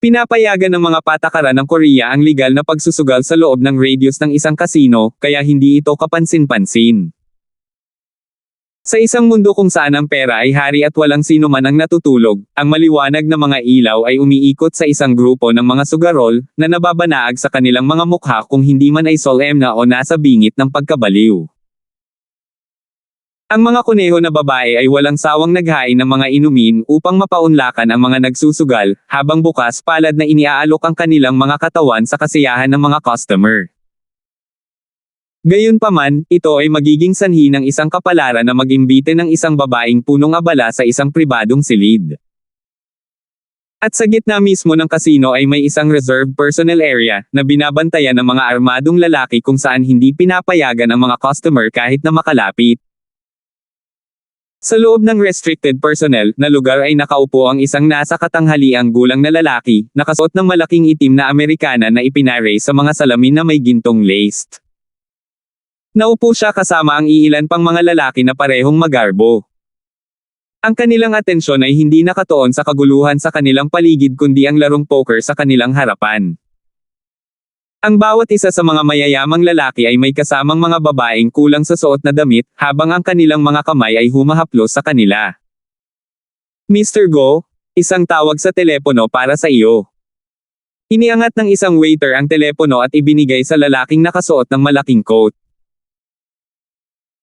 Pinapayagan ng mga patakaran ng Korea ang legal na pagsusugal sa loob ng radius ng isang kasino, kaya hindi ito kapansin-pansin. Sa isang mundo kung saan ang pera ay hari at walang sino man ang natutulog, ang maliwanag na mga ilaw ay umiikot sa isang grupo ng mga sugarol, na nababanaag sa kanilang mga mukha kung hindi man ay solemna o nasa bingit ng pagkabaliw. Ang mga kuneho na babae ay walang sawang naghain ng mga inumin upang mapaunlakan ang mga nagsusugal, habang bukas palad na iniaalok ang kanilang mga katawan sa kasiyahan ng mga customer. Gayunpaman, ito ay magiging sanhi ng isang kapalaran na mag-imbite ng isang babaeng punong abala sa isang pribadong silid. At sa gitna mismo ng kasino ay may isang reserved personnel area, na binabantayan ng mga armadong lalaki kung saan hindi pinapayagan ang mga customer kahit na makalapit. Sa loob ng restricted personnel na lugar ay nakaupo ang isang nasa katanghaliang gulang na lalaki, nakasuot ng malaking itim na Amerikana na ipinare sa mga salamin na may gintong laced. Naupo siya kasama ang iilan pang mga lalaki na parehong magarbo. Ang kanilang atensyon ay hindi nakatuon sa kaguluhan sa kanilang paligid kundi ang larong poker sa kanilang harapan. Ang bawat isa sa mga mayayamang lalaki ay may kasamang mga babaeng kulang sa suot na damit, habang ang kanilang mga kamay ay humahaplos sa kanila. Mr. Go, isang tawag sa telepono para sa iyo. Iniangat ng isang waiter ang telepono at ibinigay sa lalaking nakasuot ng malaking coat.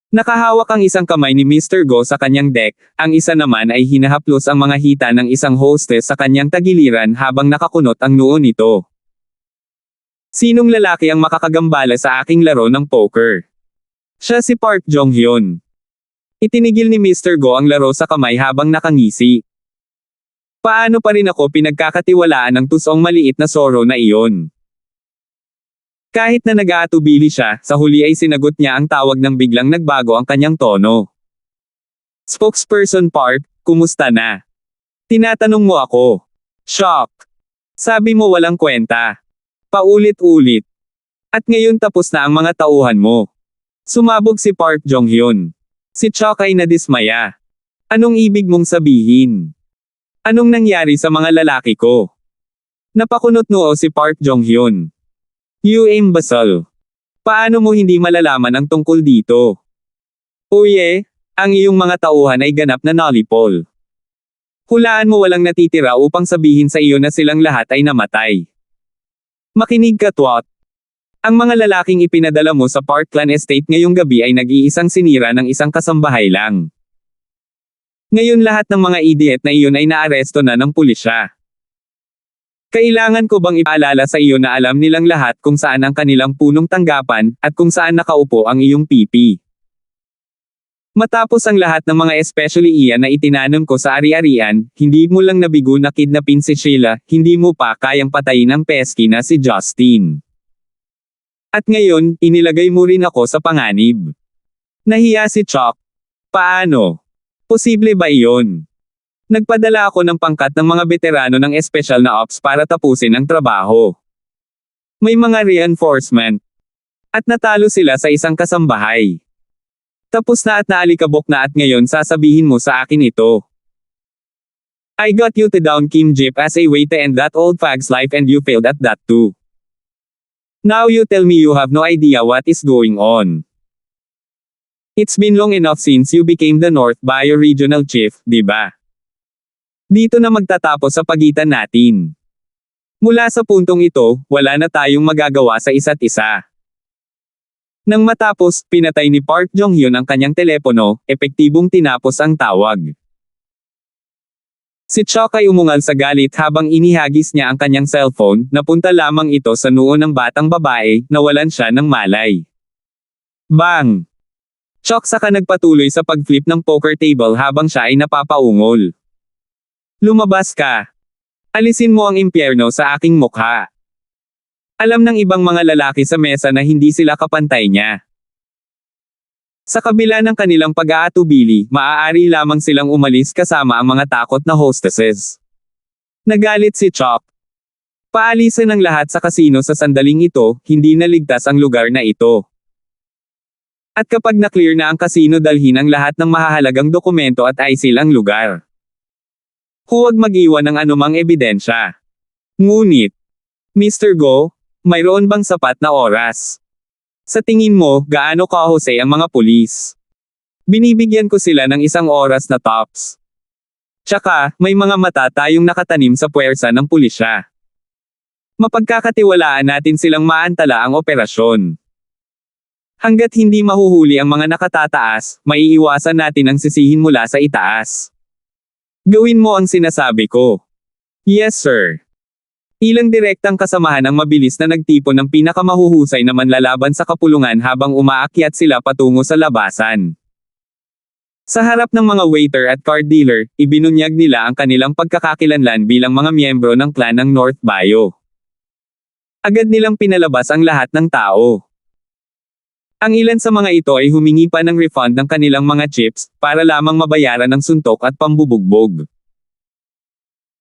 Nakahawak ang isang kamay ni Mr. Go sa kanyang deck, ang isa naman ay hinahaplos ang mga hita ng isang hostess sa kanyang tagiliran habang nakakunot ang noo nito. Sinong lalaki ang makakagambala sa aking laro ng poker? Siya si Park Jong-hyun. Itinigil ni Mr. Go ang laro sa kamay habang nakangisi. Paano pa rin ako pinagkakatiwalaan ng tusong maliit na soro na iyon? Kahit na nag-aatubili siya, sa huli ay sinagot niya ang tawag nang biglang nagbago ang kanyang tono. Spokesperson Park, kumusta na? Tinatanong mo ako. Shock. Sabi mo walang kwenta. Paulit-ulit. At ngayon tapos na ang mga tauhan mo. Sumabog si Park Jong-hyun. Si Chuck ay nadismaya. Anong ibig mong sabihin? Anong nangyari sa mga lalaki ko? Napakunot noo si Park Jong-hyun. You imbecile. Paano mo hindi malalaman ang tungkol dito? Uye, ang iyong mga tauhan ay ganap na nolipol. Hulaan mo walang natitira upang sabihin sa iyo na silang lahat ay namatay. Makinig ka, twat. Ang mga lalaking ipinadala mo sa Parkland Estate ngayong gabi ay nag-iisang sinira ng isang kasambahay lang. Ngayon lahat ng mga idiot na iyon ay naaresto na ng pulisya. Kailangan ko bang ipaalala sa iyo na alam nilang lahat kung saan ang kanilang punong tanggapan, at kung saan nakaupo ang iyong pipi? Matapos ang lahat ng mga especially iyan na itinanom ko sa ari-arian, hindi mo lang nabigo na kidnapin si Sheila, hindi mo pa kayang patayin ang pesky na si Justin. At ngayon, inilagay mo rin ako sa panganib. Nahiya si Chuck. Paano? Posible ba iyon? Nagpadala ako ng pangkat ng mga veterano ng espesyal na ops para tapusin ang trabaho. May mga reinforcement. At natalo sila sa isang kasambahay. Tapos na at naalikabok na at ngayon sasabihin mo sa akin ito. I got you to down Kim Jip as a way to end that old fag's life and you failed at that too. Now you tell me you have no idea what is going on. It's been long enough since you became the North Bio-Regional Chief, di ba? Dito na magtatapos sa pagitan natin. Mula sa puntong ito, wala na tayong magagawa sa isa't isa. Nang matapos, pinatay ni Park Jong-hyun ang kanyang telepono, epektibong tinapos ang tawag. Si Chuck ay umungal sa galit habang inihagis niya ang kanyang cellphone, napunta lamang ito sa noo ng batang babae, nawalan siya ng malay. Bang! Chuck saka nagpatuloy sa pag-flip ng poker table habang siya ay napapaungol. Lumabas ka! Alisin mo ang impyerno sa aking mukha. Alam ng ibang mga lalaki sa mesa na hindi sila kapantay niya. Sa kabila ng kanilang pag-aatubili, maaari lamang silang umalis kasama ang mga takot na hostesses. Nagalit si Chuck. Paalisin ng lahat sa kasino sa sandaling ito, hindi naligtas ang lugar na ito. At kapag na-clear na ang kasino dalhin ang lahat ng mahahalagang dokumento at ISIL ang lugar. Huwag mag-iwan ng anumang ebidensya. Ngunit, Mr. Go, mayroon bang sapat na oras? Sa tingin mo, gaano kahusay ang mga pulis? Binibigyan ko sila ng 1 oras na tops. Tsaka, may mga mata tayong nakatanim sa puwersa ng pulisya. Mapagkakatiwalaan natin silang maantala ang operasyon. Hanggat hindi mahuhuli ang mga nakatataas, maiiwasan natin ang sisihin mula sa itaas. Gawin mo ang sinasabi ko. Yes, sir. Ilang direktang kasamahan ang mabilis na nagtipon ng pinakamahuhusay na manlalaban sa kapulungan habang umaakyat sila patungo sa labasan. Sa harap ng mga waiter at card dealer, ibinunyag nila ang kanilang pagkakakilanlan bilang mga miyembro ng clan ng North Bio. Agad nilang pinalabas ang lahat ng tao. Ang ilan sa mga ito ay humingi pa ng refund ng kanilang mga chips, para lamang mabayaran ang suntok at pambubugbog.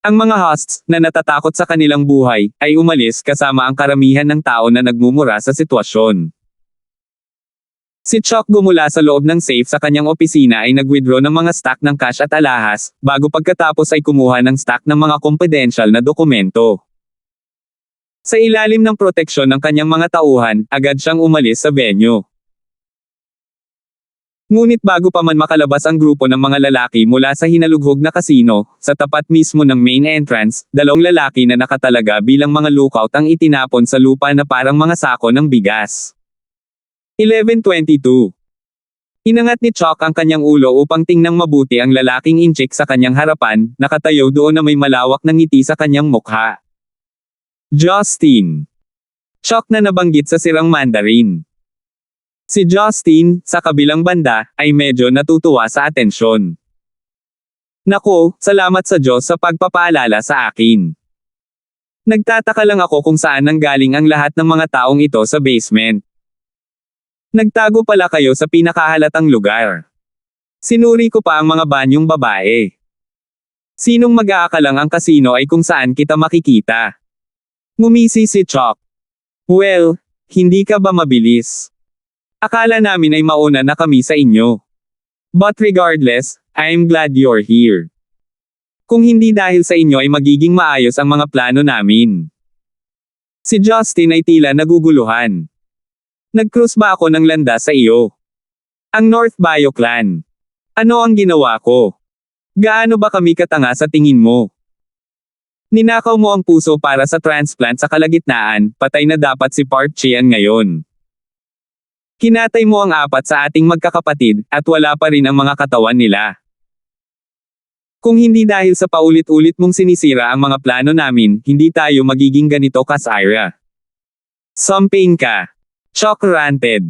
Ang mga hosts, na natatakot sa kanilang buhay, ay umalis kasama ang karamihan ng tao na nagmumura sa sitwasyon. Si Chuck gumula sa loob ng safe sa kanyang opisina ay nag-withdraw ng mga stock ng cash at alahas, bago pagkatapos ay kumuha ng stock ng mga confidential na dokumento. Sa ilalim ng proteksyon ng kanyang mga tauhan, agad siyang umalis sa venue. Ngunit bago pa man makalabas ang grupo ng mga lalaki mula sa hinalughog na kasino, sa tapat mismo ng main entrance, 2 lalaki na nakatalaga bilang mga lookout ang itinapon sa lupa na parang mga sako ng bigas. 11:22. Inangat ni Chuck ang kanyang ulo upang tingnang mabuti ang lalaking inchik sa kanyang harapan, nakatayo doon na may malawak na ngiti sa kanyang mukha. Justin. Chuck na nabanggit sa sirang Mandarin. Si Justin, sa kabilang banda, ay medyo natutuwa sa atensyon. Nako, salamat sa Diyos sa pagpapaalala sa akin. Nagtataka lang ako kung saan nanggaling ang lahat ng mga taong ito sa basement. Nagtago pala kayo sa pinakahalatang lugar. Sinuri ko pa ang mga banyong babae. Sinong mag-aakalang ang kasino ay kung saan kita makikita? Ngumisi si Chuck. Well, hindi ka ba mabilis? Akala namin ay mauna na kami sa inyo. But regardless, I'm glad you're here. Kung hindi dahil sa inyo ay magiging maayos ang mga plano namin. Si Justin ay tila naguguluhan. Nag-cruise ba ako ng landas sa iyo? Ang North Bio Clan. Ano ang ginawa ko? Gaano ba kami katanga sa tingin mo? Ninakaw mo ang puso para sa transplant sa kalagitnaan, patay na dapat si Park Chian ngayon. Kinatay mo ang 4 sa ating magkakapatid, at wala pa rin ang mga katawan nila. Kung hindi dahil sa paulit-ulit mong sinisira ang mga plano namin, hindi tayo magiging ganito kasaya. Sumping ka. Chuck ranted.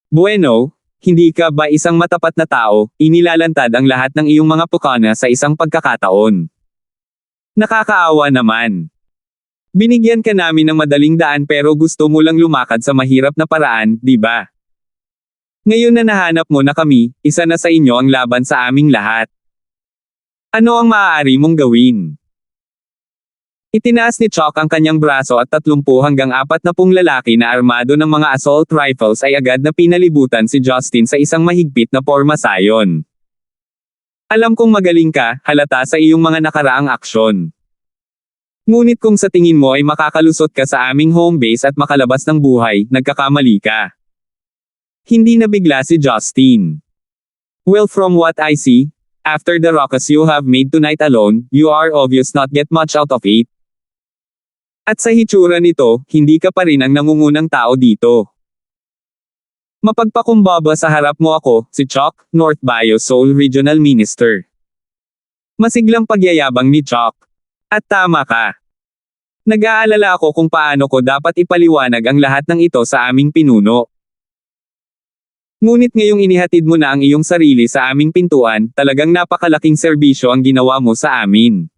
Bueno, hindi ka ba isang matapat na tao, inilalantad ang lahat ng iyong mga pukana sa isang pagkakataon. Nakakaawa naman. Binigyan ka namin ng madaling daan pero gusto mo lang lumakad sa mahirap na paraan, di ba? Ngayon na nahanap mo na kami, isa na sa inyo ang laban sa aming lahat. Ano ang maaari mong gawin? Itinaas ni Chuck ang kanyang braso at 30 hanggang 40 lalaki na armado ng mga assault rifles ay agad na pinalibutan si Justin sa isang mahigpit na pormasayon. Alam kong magaling ka, halata sa iyong mga nakaraang aksyon. Ngunit kung sa tingin mo ay makakalusot ka sa aming home base at makalabas ng buhay, nagkakamali ka. Hindi nabigla si Justin. Well, from what I see, after the ruckus you have made tonight alone, you are obvious not get much out of it. At sa hitsura nito, hindi ka pa rin ang nangungunang tao dito. Mapagpakumbaba sa harap mo ako, si Chuck, North Bio Seoul Regional Minister. Masiglang pagyayabang ni Chuck. At tama ka. Nag-aalala ako kung paano ko dapat ipaliwanag ang lahat ng ito sa aming pinuno. Ngunit ngayong inihatid mo na ang iyong sarili sa aming pintuan, talagang napakalaking serbisyo ang ginawa mo sa amin.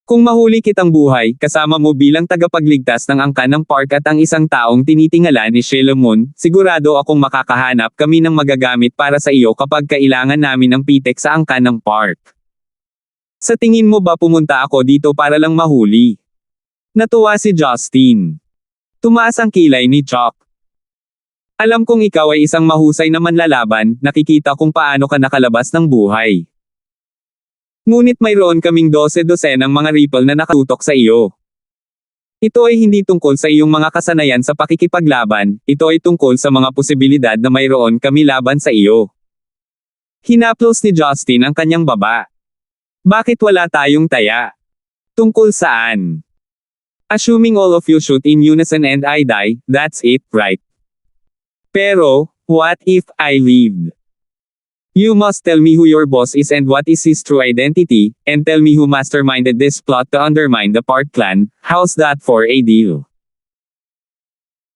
Kung mahuli kitang buhay, kasama mo bilang tagapagligtas ng angkan ng park at ang isang taong tinitingala ni Sheila Moon, sigurado akong makakahanap kami ng magagamit para sa iyo kapag kailangan namin ng pitek sa angkan ng park. Sa tingin mo ba pumunta ako dito para lang mahuli? Natuwa si Justin. Tumaas ang kilay ni Chuck. Alam kong ikaw ay isang mahusay na manlalaban, nakikita kung paano ka nakalabas ng buhay. Ngunit mayroon kaming 12 ng mga rifle na nakatutok sa iyo. Ito ay hindi tungkol sa iyong mga kasanayan sa pakikipaglaban, ito ay tungkol sa mga posibilidad na mayroon kami laban sa iyo. Hinaplos ni Justin ang kanyang baba. Bakit wala tayong taya? Tungkol saan? Assuming all of you shoot in unison and I die, that's it, right? Pero, what if I lived? You must tell me who your boss is and what is his true identity, and tell me who masterminded this plot to undermine the Park clan. How's that for a deal?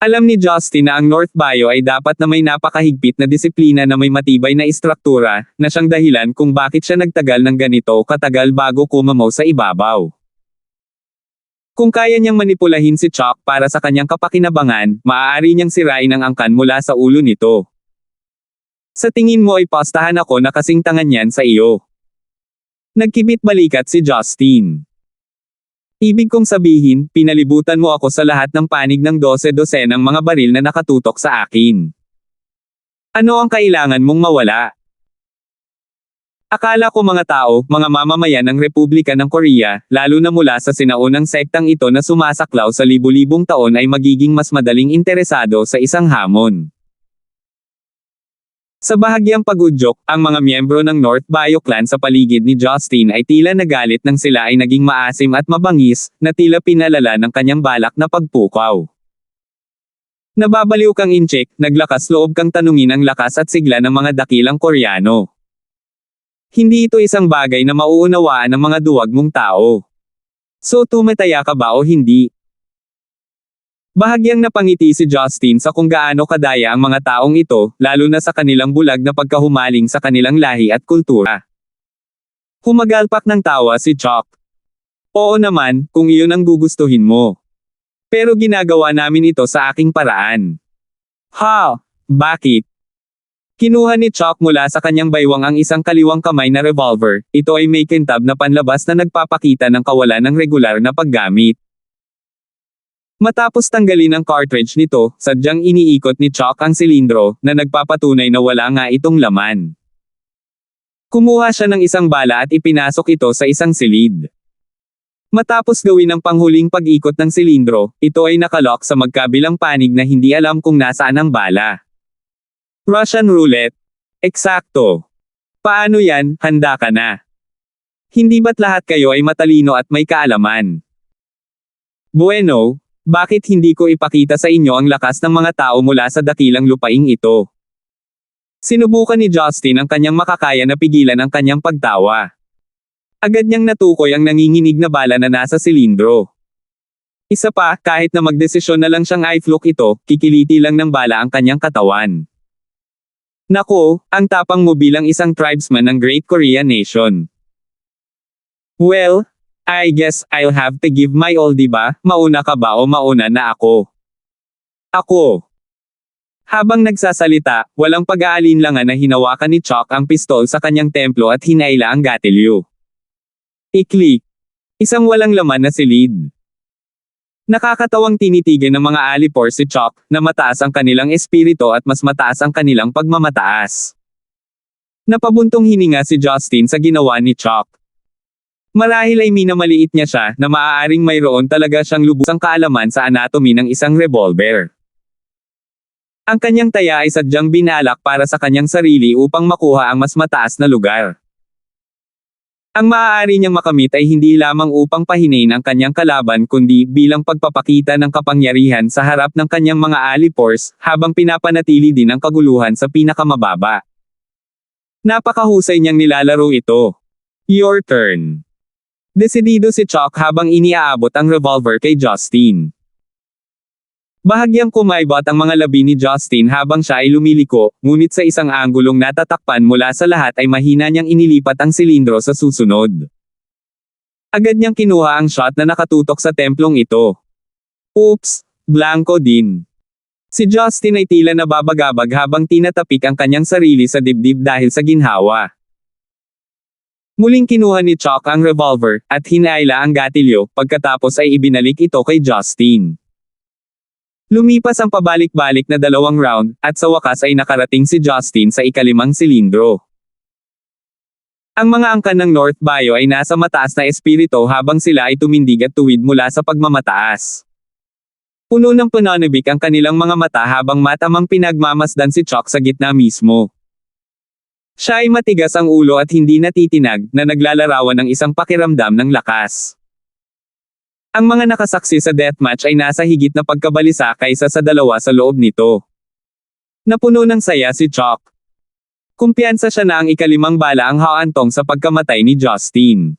Alam ni Justin na ang North Bio ay dapat na may napakahigpit na disiplina na may matibay na istruktura, na siyang dahilan kung bakit siya nagtagal ng ganito katagal bago kumamaw sa ibabaw. Kung kaya niyang manipulahin si Chuck para sa kanyang kapakinabangan, maaari niyang sirain ang angkan mula sa ulo nito. Sa tingin mo ay pastahan ako na kasing tangan yan sa iyo. Nagkibit balikat si Justin. Ibig kong sabihin, pinalibutan mo ako sa lahat ng panig ng 12 ng mga baril na nakatutok sa akin. Ano ang kailangan mong mawala? Akala ko mga tao, mga mamamayan ng Republika ng Korea, lalo na mula sa sinaunang sektang ito na sumasaklaw sa libu-libong taon ay magiging mas madaling interesado sa isang hamon. Sa bahagyang pag-udyok, ang mga miyembro ng North Bio Clan sa paligid ni Justin ay tila nagalit nang sila ay naging maasim at mabangis, na tila pinalala ng kanyang balak na pagpukaw. Nababaliw kang incheck, naglakas loob kang tanungin ang lakas at sigla ng mga dakilang Koreano. Hindi ito isang bagay na mauunawaan ng mga duwag mong tao. So tumataya ka ba o hindi? Bahagyang napangiti si Justin sa kung gaano kadaya ang mga taong ito, lalo na sa kanilang bulag na pagkahumaling sa kanilang lahi at kultura. Humagalpak ng tawa si Chuck. Oo naman, kung iyon ang gugustuhin mo. Pero ginagawa namin ito sa aking paraan. Ha? Bakit? Kinuha ni Chuck mula sa kanyang baywang ang isang kaliwang kamay na revolver, ito ay may kintab na panlabas na nagpapakita ng kawalan ng regular na paggamit. Matapos tanggalin ang cartridge nito, sadyang iniikot ni Chuck ang silindro, na nagpapatunay na wala nga itong laman. Kumuha siya ng isang bala at ipinasok ito sa isang silid. Matapos gawin ang panghuling pag-ikot ng silindro, ito ay nakalock sa magkabilang panig na hindi alam kung nasaan ang bala. Russian roulette. Eksakto. Paano yan, handa ka na? Hindi ba't lahat kayo ay matalino at may kaalaman? Bueno, bakit hindi ko ipakita sa inyo ang lakas ng mga tao mula sa dakilang lupaing ito? Sinubukan ni Justin ang kanyang makakaya na pigilan ang kanyang pagtawa. Agad niyang natukoy ang nanginginig na bala na nasa silindro. Isa pa, kahit na magdesisyon na lang siyang i-fluke ito, kikiliti lang ng bala ang kanyang katawan. Nako, ang tapang mo bilang isang tribesman ng Great Korean Nation. Well, I guess I'll have to give my all, diba? Mauna ka ba o mauna na ako? Ako. Habang nagsasalita, walang pag-aalinlangan na hinawakan ni Chuck ang pistol sa kanyang templo at hinaila ang gatilyo. I-click. Isang walang laman na silid. Nakakatawang tinitigan ng mga alipor si Chuck, na mataas ang kanilang espiritu at mas mataas ang kanilang pagmamataas. Napabuntong hininga si Justin sa ginawa ni Chuck. Marahil ay minamaliit niya siya na maaaring mayroon talaga siyang lubusang kaalaman sa anatomy ng isang revolver. Ang kanyang taya ay sadyang binalak para sa kanyang sarili upang makuha ang mas mataas na lugar. Ang maaari niyang makamit ay hindi lamang upang pahinain ang kanyang kalaban kundi bilang pagpapakita ng kapangyarihan sa harap ng kanyang mga alipors, habang pinapanatili din ang kaguluhan sa pinakamababa. Napakahusay niyang nilalaro ito. Your turn. Desidido si Chuck habang iniaabot ang revolver kay Justin. Bahagyang kumaibot ang mga labi ni Justin habang siya ay lumiliko, ngunit sa isang anggulong natatakpan mula sa lahat ay mahina niyang inilipat ang silindro sa susunod. Agad niyang kinuha ang shot na nakatutok sa templong ito. Oops, blanco din. Si Justin ay tila nababagabag habang tinatapik ang kanyang sarili sa dibdib dahil sa ginhawa. Muling kinuha ni Chuck ang revolver, at hinaila ang gatilyo, pagkatapos ay ibinalik ito kay Justin. Lumipas ang pabalik-balik na 2 round, at sa wakas ay nakarating si Justin sa ika-5 silindro. Ang mga angkan ng North Bio ay nasa mataas na espiritu habang sila ay tumindig at tuwid mula sa pagmamataas. Puno ng pananabik ang kanilang mga mata habang matamang pinagmamasdan si Chuck sa gitna mismo. Siya ay matigas ang ulo at hindi natitinag, na naglalarawan ng isang pakiramdam ng lakas. Ang mga nakasaksi sa deathmatch ay nasa higit na pagkabalisa kaysa sa 2 sa loob nito. Napuno ng saya si Chuck. Kumpiyansa siya na ang ika-5 bala ang haantong sa pagkamatay ni Justin.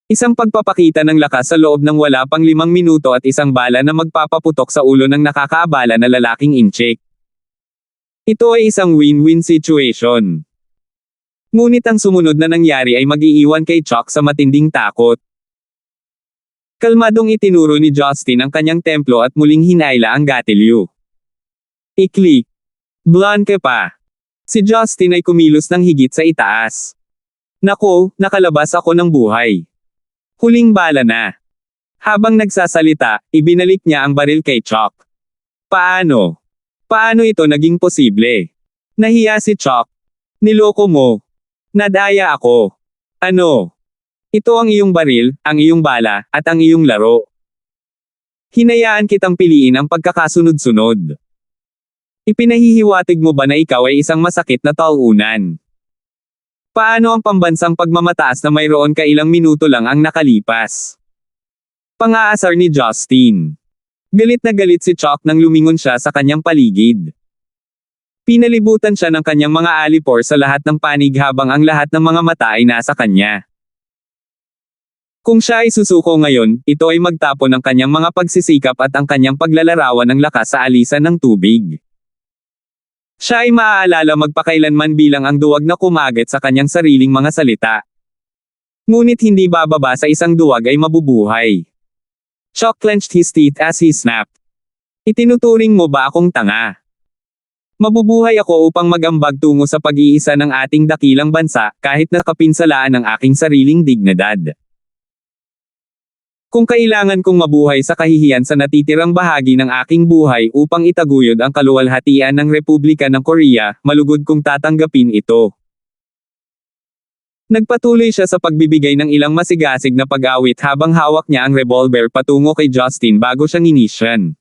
Isang pagpapakita ng lakas sa loob ng wala pang 5 minuto at isang bala na magpapaputok sa ulo ng nakakaabala na lalaking incheck. Ito ay isang win-win situation. Ngunit ang sumunod na nangyari ay mag-iiwan kay Chuck sa matinding takot. Kalmadong itinuro ni Justin ang kanyang templo at muling hinaila ang gatilyo. I-click. Blanke pa. Si Justin ay kumilos ng higit sa itaas. Nako, nakalabas ako ng buhay. Huling bala na. Habang nagsasalita, ibinalik niya ang baril kay Chuck. Paano? Paano ito naging posible? Nahiya si Chuck. Niloko mo. Nadaya ako. Ano? Ito ang iyong baril, ang iyong bala, at ang iyong laro. Hinayaan kitang piliin ang pagkakasunod-sunod. Ipinahihiwatig mo ba na ikaw ay isang masakit na talunan? Paano ang pambansang pagmamataas na mayroon ka ilang minuto lang ang nakalipas? Pang-aasar ni Justin. Galit na galit si Chuck nang lumingon siya sa kanyang paligid. Pinalibutan siya ng kanyang mga alipor sa lahat ng panig habang ang lahat ng mga mata ay nasa kanya. Kung siya ay susuko ngayon, ito ay magtapon ng kanyang mga pagsisikap at ang kanyang paglalarawan ng lakas sa alisan ng tubig. Siya ay maaalala magpakailanman bilang ang duwag na kumagat sa kanyang sariling mga salita. Ngunit hindi bababa sa isang duwag ay mabubuhay. Chuck clenched his teeth as he snapped. Itinuturing mo ba akong tanga? Mabubuhay ako upang magambag tungo sa pag-iisa ng ating dakilang bansa, kahit na kapinsalaan ng aking sariling dignidad. Kung kailangan kong mabuhay sa kahihiyan sa natitirang bahagi ng aking buhay upang itaguyod ang kaluwalhatian ng Republika ng Korea, malugod kong tatanggapin ito. Nagpatuloy siya sa pagbibigay ng ilang masigasig na pag-awit habang hawak niya ang revolver patungo kay Justin bago siya nginisyan.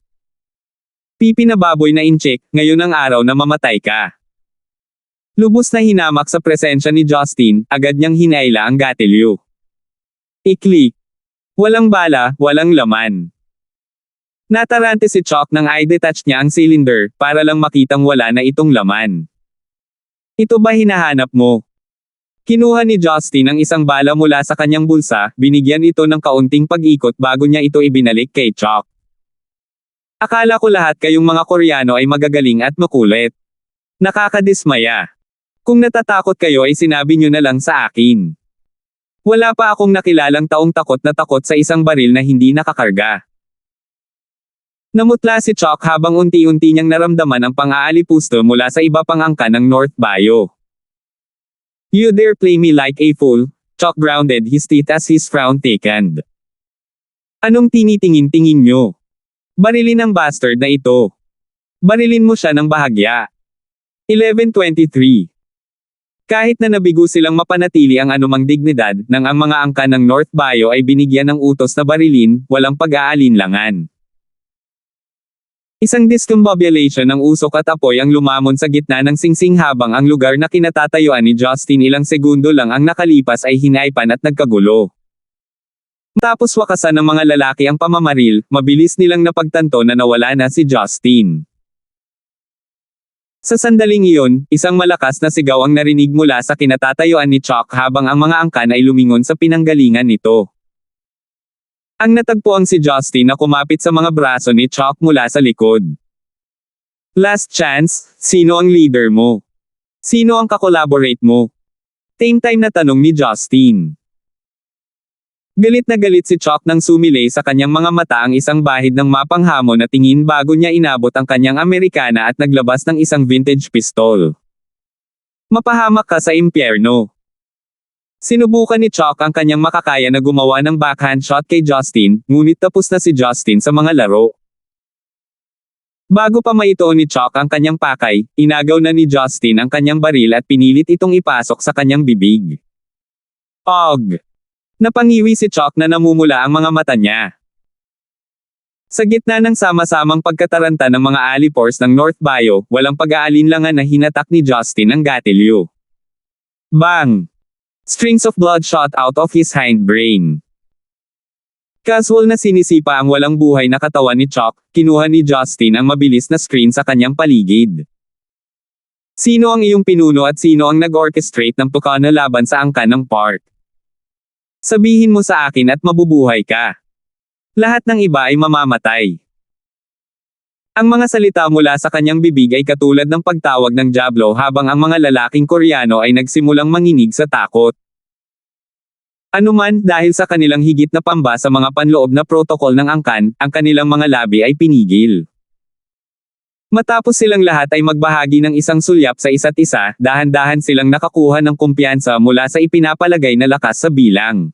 Pipi na baboy na incheck, ngayon ang araw na mamatay ka. Lubos na hinamak sa presensya ni Justin, agad niyang hinaila ang gatilyo. I-click. Walang bala, walang laman. Natarante si Chuck nang i-detach niya ang cylinder, para lang makitang wala na itong laman. Ito ba hinahanap mo? Kinuha ni Justin ang isang bala mula sa kanyang bulsa, binigyan ito ng kaunting pag-ikot bago niya ito ibinalik kay Chuck. Akala ko lahat kayong mga Koreano ay magagaling at makulit. Nakakadismaya. Kung natatakot kayo ay sinabi nyo na lang sa akin. Wala pa akong nakilalang taong takot na takot sa isang baril na hindi nakakarga. Namutla si Chuck habang unti-unti niyang naramdaman ang pang-aalipusto mula sa iba pang angka ng North Bayou. You dare play me like a fool, Chuck grounded his teeth as his frown thickened. Anong tinitingin-tingin nyo? Barilin ang bastard na ito. Barilin mo siya ng bahagya. 11:23. Kahit na nabigo silang mapanatili ang anumang dignidad, nang ang mga angka ng North Bayou ay binigyan ng utos na barilin, walang pag-aalinlangan. Isang discombobulation ng usok at apoy ang lumamon sa gitna ng singsing habang ang lugar na kinatatayuan ni Justin ilang segundo lang ang nakalipas ay hinaipan at nagkagulo. Matapos wakasan ng mga lalaki ang pamamaril, mabilis nilang napagtanto na nawala na si Justin. Sa sandaling iyon, isang malakas na sigaw ang narinig mula sa kinatatayuan ni Chuck habang ang mga angkan ay lumingon sa pinanggalingan nito. Ang natagpuang si Justin na kumapit sa mga braso ni Chuck mula sa likod. Last chance, sino ang leader mo? Sino ang kakolaborate mo? Same time na tanong ni Justin. Galit na galit si Chuck nang sumilay sa kanyang mga mata ang isang bahid ng mapanghamon na tingin bago niya inabot ang kanyang Amerikana at naglabas ng isang vintage pistol. Mapahamak ka sa impyerno. Sinubukan ni Chuck ang kanyang makakaya na gumawa ng backhand shot kay Justin, ngunit tapos na si Justin sa mga laro. Bago pa maituon ni Chuck ang kanyang pakay, inagaw na ni Justin ang kanyang baril at pinilit itong ipasok sa kanyang bibig. Og! Napangiwi si Chuck na namumula ang mga mata niya. Sa gitna ng sama-samang pagkataranta ng mga alipors ng North Bayou, walang pag-aalinlangan na hinatak ni Justin ang gatilyo. Bang! Strings of blood shot out of his hindbrain. Casual na sinisipa ang walang buhay na katawan ni Chuck, kinuha ni Justin ang mabilis na screen sa kanyang paligid. Sino ang iyong pinuno at sino ang nag-orchestrate ng tukana laban sa angkan ng park? Sabihin mo sa akin at mabubuhay ka. Lahat ng iba ay mamamatay. Ang mga salita mula sa kanyang bibig ay katulad ng pagtawag ng Diablo habang ang mga lalaking Koreano ay nagsimulang manginig sa takot. Anuman, dahil sa kanilang higit na pamba sa mga panloob na protokol ng angkan, ang kanilang mga labi ay pinigil. Matapos silang lahat ay magbahagi ng isang sulyap sa isa't isa, dahan-dahan silang nakakuha ng kumpiyansa mula sa ipinapalagay na lakas sa bilang.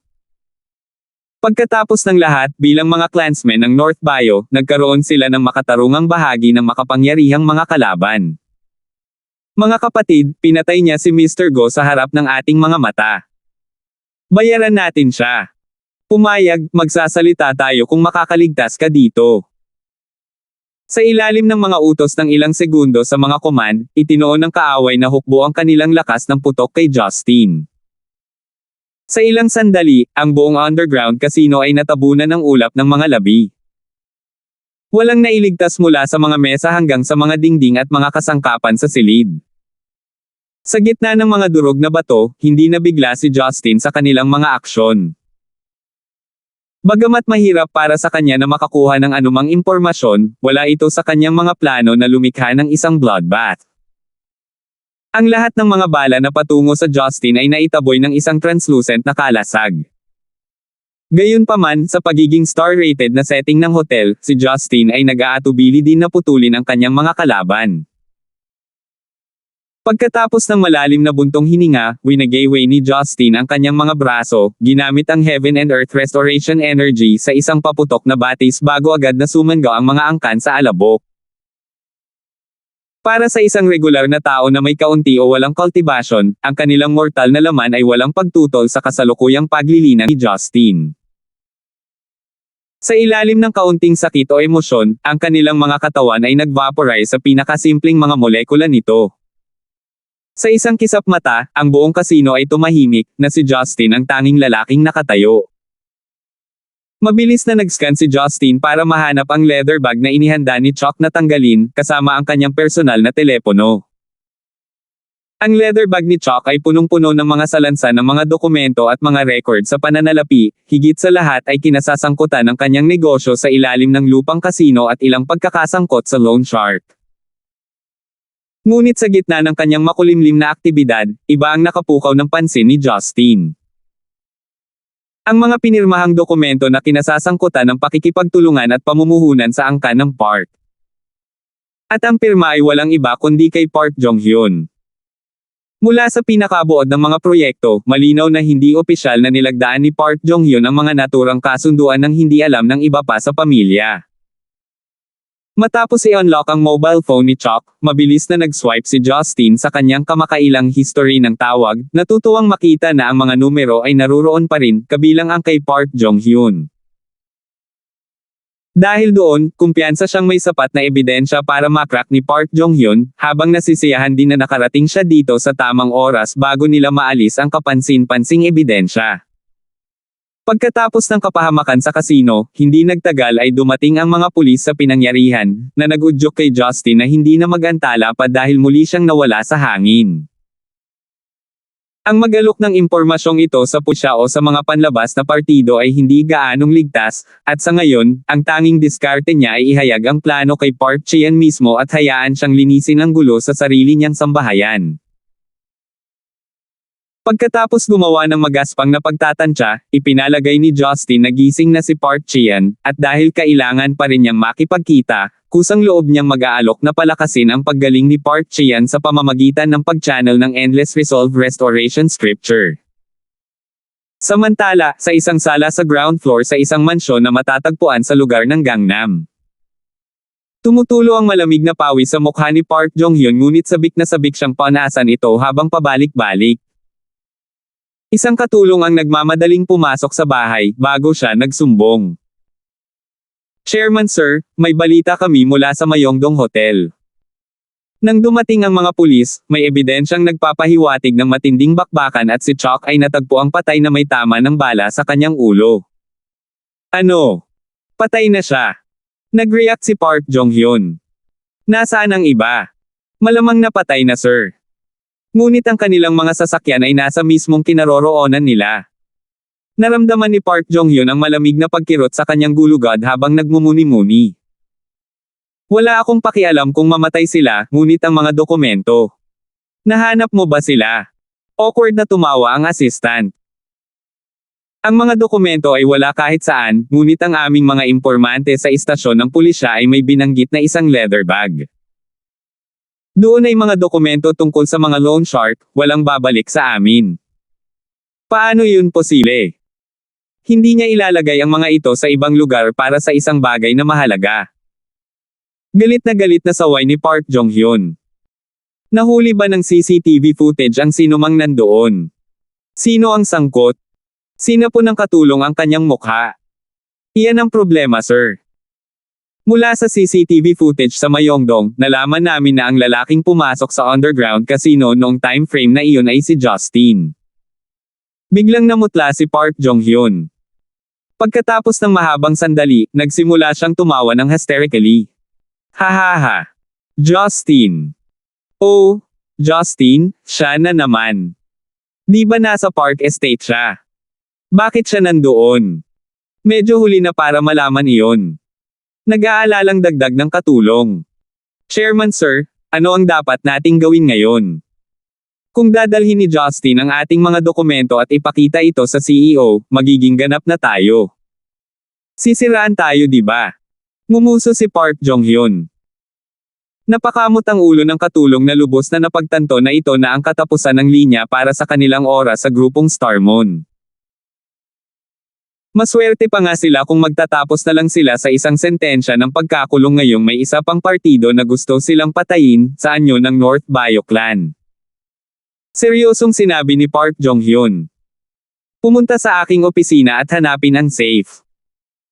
Pagkatapos ng lahat, bilang mga clansmen ng North Bayou, nagkaroon sila ng makatarungang bahagi ng makapangyarihang mga kalaban. Mga kapatid, pinatay niya si Mr. Go sa harap ng ating mga mata. Bayaran natin siya. Pumayag, magsasalita tayo kung makakaligtas ka dito. Sa ilalim ng mga utos ng ilang segundo sa mga command, itinoon ng kaaway na hukbo ang kanilang lakas ng putok kay Justin. Sa ilang sandali, ang buong underground casino ay natabunan ng ulap ng mga labi. Walang nailigtas mula sa mga mesa hanggang sa mga dingding at mga kasangkapan sa silid. Sa gitna ng mga durog na bato, hindi nabigla si Justin sa kanilang mga aksyon. Bagamat mahirap para sa kanya na makakuha ng anumang impormasyon, wala ito sa kanyang mga plano na lumikha ng isang bloodbath. Ang lahat ng mga bala na patungo sa Justin ay naitaboy ng isang translucent na kalasag. Gayunpaman, sa pagiging star-rated na setting ng hotel, si Justin ay nag-aatubili din na putulin ang kanyang mga kalaban. Pagkatapos ng malalim na buntong hininga, winagayway ni Justin ang kanyang mga braso, ginamit ang Heaven and Earth Restoration Energy sa isang paputok na batis bago agad na sumangaw ang mga angkan sa alabok. Para sa isang regular na tao na may kaunti o walang kultibasyon, ang kanilang mortal na laman ay walang pagtutol sa kasalukuyang paglilinang ni Justin. Sa ilalim ng kaunting sakit o emosyon, ang kanilang mga katawan ay nag-vaporize sa pinakasimpleng mga molekula nito. Sa isang kisap mata, ang buong kasino ay tumahimik, na si Justin ang tanging lalaking nakatayo. Mabilis na nag-scan si Justin para mahanap ang leather bag na inihanda ni Chuck na tanggalin, kasama ang kanyang personal na telepono. Ang leather bag ni Chuck ay punong-puno ng mga salansan ng mga dokumento at mga record sa pananalapi, higit sa lahat ay kinasasangkutan ng kanyang negosyo sa ilalim ng lupang kasino at ilang pagkakasangkot sa loan shark. Ngunit sa gitna ng kanyang makulimlim na aktibidad, iba ang nakapukaw ng pansin ni Justin. Ang mga pinirmahang dokumento na kinasasangkutan ng pakikipagtulungan at pamumuhunan sa angkan ng Park. At ang pirma ay walang iba kundi kay Park Jong-hyun. Mula sa pinakabuod ng mga proyekto, malinaw na hindi opisyal na nilagdaan ni Park Jong-hyun ang mga naturang kasunduan ng hindi alam ng iba pa sa pamilya. Matapos i-unlock ang mobile phone ni Chuck, mabilis na nag-swipe si Justin sa kanyang kamakailang history ng tawag, natutuwang makita na ang mga numero ay naruroon pa rin, kabilang ang kay Park Jong-hyun. Dahil doon, kumpiyansa siyang may sapat na ebidensya para makrack ni Park Jong-hyun, habang nasisiyahan din na nakarating siya dito sa tamang oras bago nila maalis ang kapansin-pansing ebidensya. Pagkatapos ng kapahamakan sa kasino, hindi nagtagal ay dumating ang mga pulis sa pinangyarihan, na nag-udyok kay Justin na hindi na mag-antala pa dahil muli siyang nawala sa hangin. Ang mag-alok ng impormasyong ito sa pusya o sa mga panlabas na partido ay hindi gaanong ligtas, at sa ngayon, ang tanging diskarte niya ay ihayag ang plano kay Park Cheon mismo at hayaan siyang linisin ang gulo sa sarili niyang sambahayan. Pagkatapos gumawa ng magaspang na pagtatansya, ipinalagay ni Justin na gising na si Park Cheon, at dahil kailangan pa rin niyang makipagkita, kusang loob niyang mag-aalok na palakasin ang paggaling ni Park Cheon sa pamamagitan ng pag-channel ng Endless Resolve Restoration Scripture. Samantala, sa isang sala sa ground floor sa isang mansyon na matatagpuan sa lugar ng Gangnam. Tumutulo ang malamig na pawis sa mukha ni Park Jong-hyun ngunit sabik na sabik siyang panasan ito habang pabalik-balik. Isang katulong ang nagmamadaling pumasok sa bahay, bago siya nagsumbong. Chairman sir, may balita kami mula sa Myeongdong Hotel. Nang dumating ang mga pulis, may ebidensyang nagpapahiwatig ng matinding bakbakan at si Chuck ay natagpuang patay na may tama ng bala sa kanyang ulo. Ano? Patay na siya. Nag-react si Park Jong-hyun. Nasaan ang iba? Malamang napatay na sir. Ngunit ang kanilang mga sasakyan ay nasa mismong kinaroroonan nila. Naramdaman ni Park Jong-hyun ang malamig na pagkirot sa kanyang gulugad habang nagmumuni-muni. Wala akong pakialam kung mamatay sila, ngunit ang mga dokumento. Nahanap mo ba sila? Awkward na tumawa ang assistant. Ang mga dokumento ay wala kahit saan, ngunit ang aming mga impormante sa istasyon ng pulisya ay may binanggit na isang leather bag. Doon ay mga dokumento tungkol sa mga loan shark, walang babalik sa amin. Paano yun posible? Hindi niya ilalagay ang mga ito sa ibang lugar para sa isang bagay na mahalaga. Galit na saway ni Park Jong-hyun. Nahuli ba ng CCTV footage ang sinumang nandoon? Sino ang sangkot? Sino po ng katulong ang kanyang mukha? Iyan ang problema sir. Mula sa CCTV footage sa Myeongdong, nalaman namin na ang lalaking pumasok sa underground casino noong time frame na iyon ay si Justin. Biglang namutla si Park Jong-hyun. Pagkatapos ng mahabang sandali, nagsimula siyang tumawa ng hysterically. Hahaha. Justin. Oh, Justin, siya na naman. Di ba nasa Park Estate siya? Bakit siya nandoon? Medyo huli na para malaman iyon. Nag-aalalang dagdag ng katulong. Chairman sir, ano ang dapat nating gawin ngayon? Kung dadalhin ni Justin ang ating mga dokumento at ipakita ito sa CEO, magiging ganap na tayo. Sisiraan tayo di ba? Ngumuso si Park Jong-hyun. Napakamot ang ulo ng katulong na lubos na napagtanto na ito na ang katapusan ng linya para sa kanilang oras sa grupong Starmon. Maswerte pa nga sila kung magtatapos na lang sila sa isang sentensya ng pagkakulong ngayong may isa pang partido na gusto silang patayin sa anyo ng North Bio Clan. Seryosong sinabi ni Park Jong-hyun. Pumunta sa aking opisina at hanapin ang safe.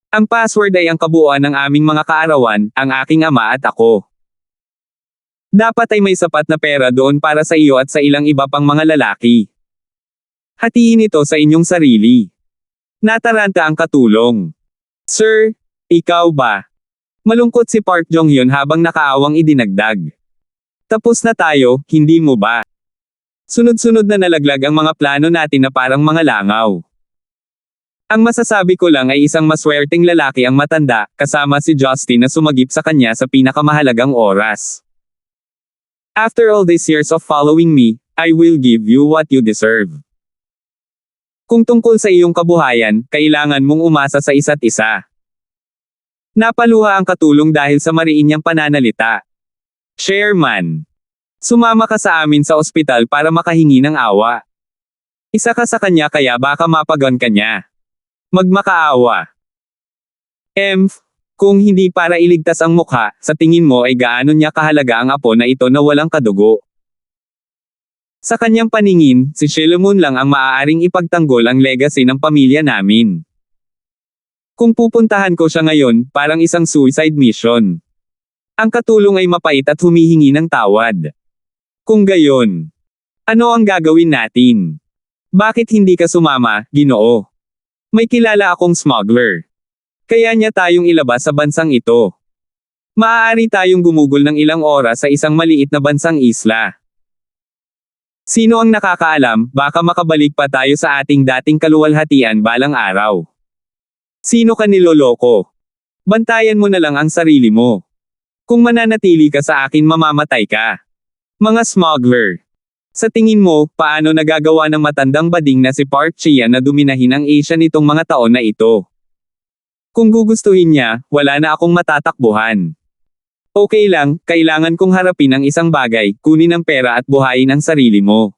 Ang password ay ang kabuuan ng aming mga kaarawan, ang aking ama at ako. Dapat ay may sapat na pera doon para sa iyo at sa ilang iba pang mga lalaki. Hatiin ito sa inyong sarili. Nataranta ang katulong. Sir, ikaw ba? Malungkot si Park Jong-hyun habang nakaawang idinagdag. Tapos na tayo, hindi mo ba? Sunod-sunod na nalaglag ang mga plano natin na parang mga langaw. Ang masasabi ko lang ay isang maswerteng lalaki ang matanda, kasama si Justin na sumagip sa kanya sa pinakamahalagang oras. After all these years of following me, I will give you what you deserve. Kung tungkol sa iyong kabuhayan, kailangan mong umasa sa isa't isa. Napaluha ang katulong dahil sa mariin niyang pananalita. Chairman. Sumama ka sa amin sa ospital para makahingi ng awa. Isa ka sa kanya kaya baka mapagon ka niya. Magmakaawa. Kung hindi para iligtas ang mukha, sa tingin mo ay gaano niya kahalaga ang apo na ito na walang kadugo? Sa kanyang paningin, si Shilemon lang ang maaaring ipagtanggol ang legacy ng pamilya namin. Kung pupuntahan ko siya ngayon, parang isang suicide mission. Ang katulong ay mapait at humihingi ng tawad. Kung gayon, ano ang gagawin natin? Bakit hindi ka sumama, Ginoo? May kilala akong smuggler. Kaya niya tayong ilabas sa bansang ito. Maaari tayong gumugol ng ilang oras sa isang maliit na bansang isla. Sino ang nakakaalam, baka makabalik pa tayo sa ating dating kaluwalhatian balang araw. Sino ka niloloko? Bantayan mo na lang ang sarili mo. Kung mananatili ka sa akin mamamatay ka. Mga smuggler. Sa tingin mo, paano nagagawa ng matandang bading na si Park Chian na duminahin ang Asia nitong mga taon na ito? Kung gugustuhin niya, wala na akong matatakbuhan. Okay lang, kailangan kong harapin ang isang bagay, kunin ang pera at buhayin ang sarili mo.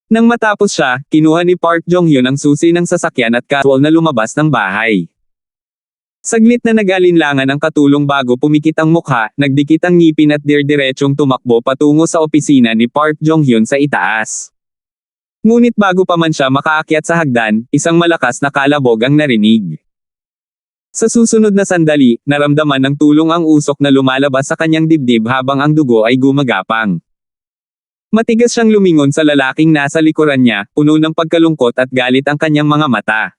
Nang matapos siya, kinuha ni Park Jong-hyun ang susi ng sasakyan at casual na lumabas ng bahay. Saglit na nag-alinlangan ang katulong bago pumikit ang mukha, nagdikit ang ngipin at dirdiretsong tumakbo patungo sa opisina ni Park Jong-hyun sa itaas. Ngunit bago pa man siya makaakyat sa hagdan, isang malakas na kalabog ang narinig. Sa susunod na sandali, naramdaman ng tulong ang usok na lumalabas sa kanyang dibdib habang ang dugo ay gumagapang. Matigas siyang lumingon sa lalaking nasa likuran niya, puno ng pagkalungkot at galit ang kanyang mga mata.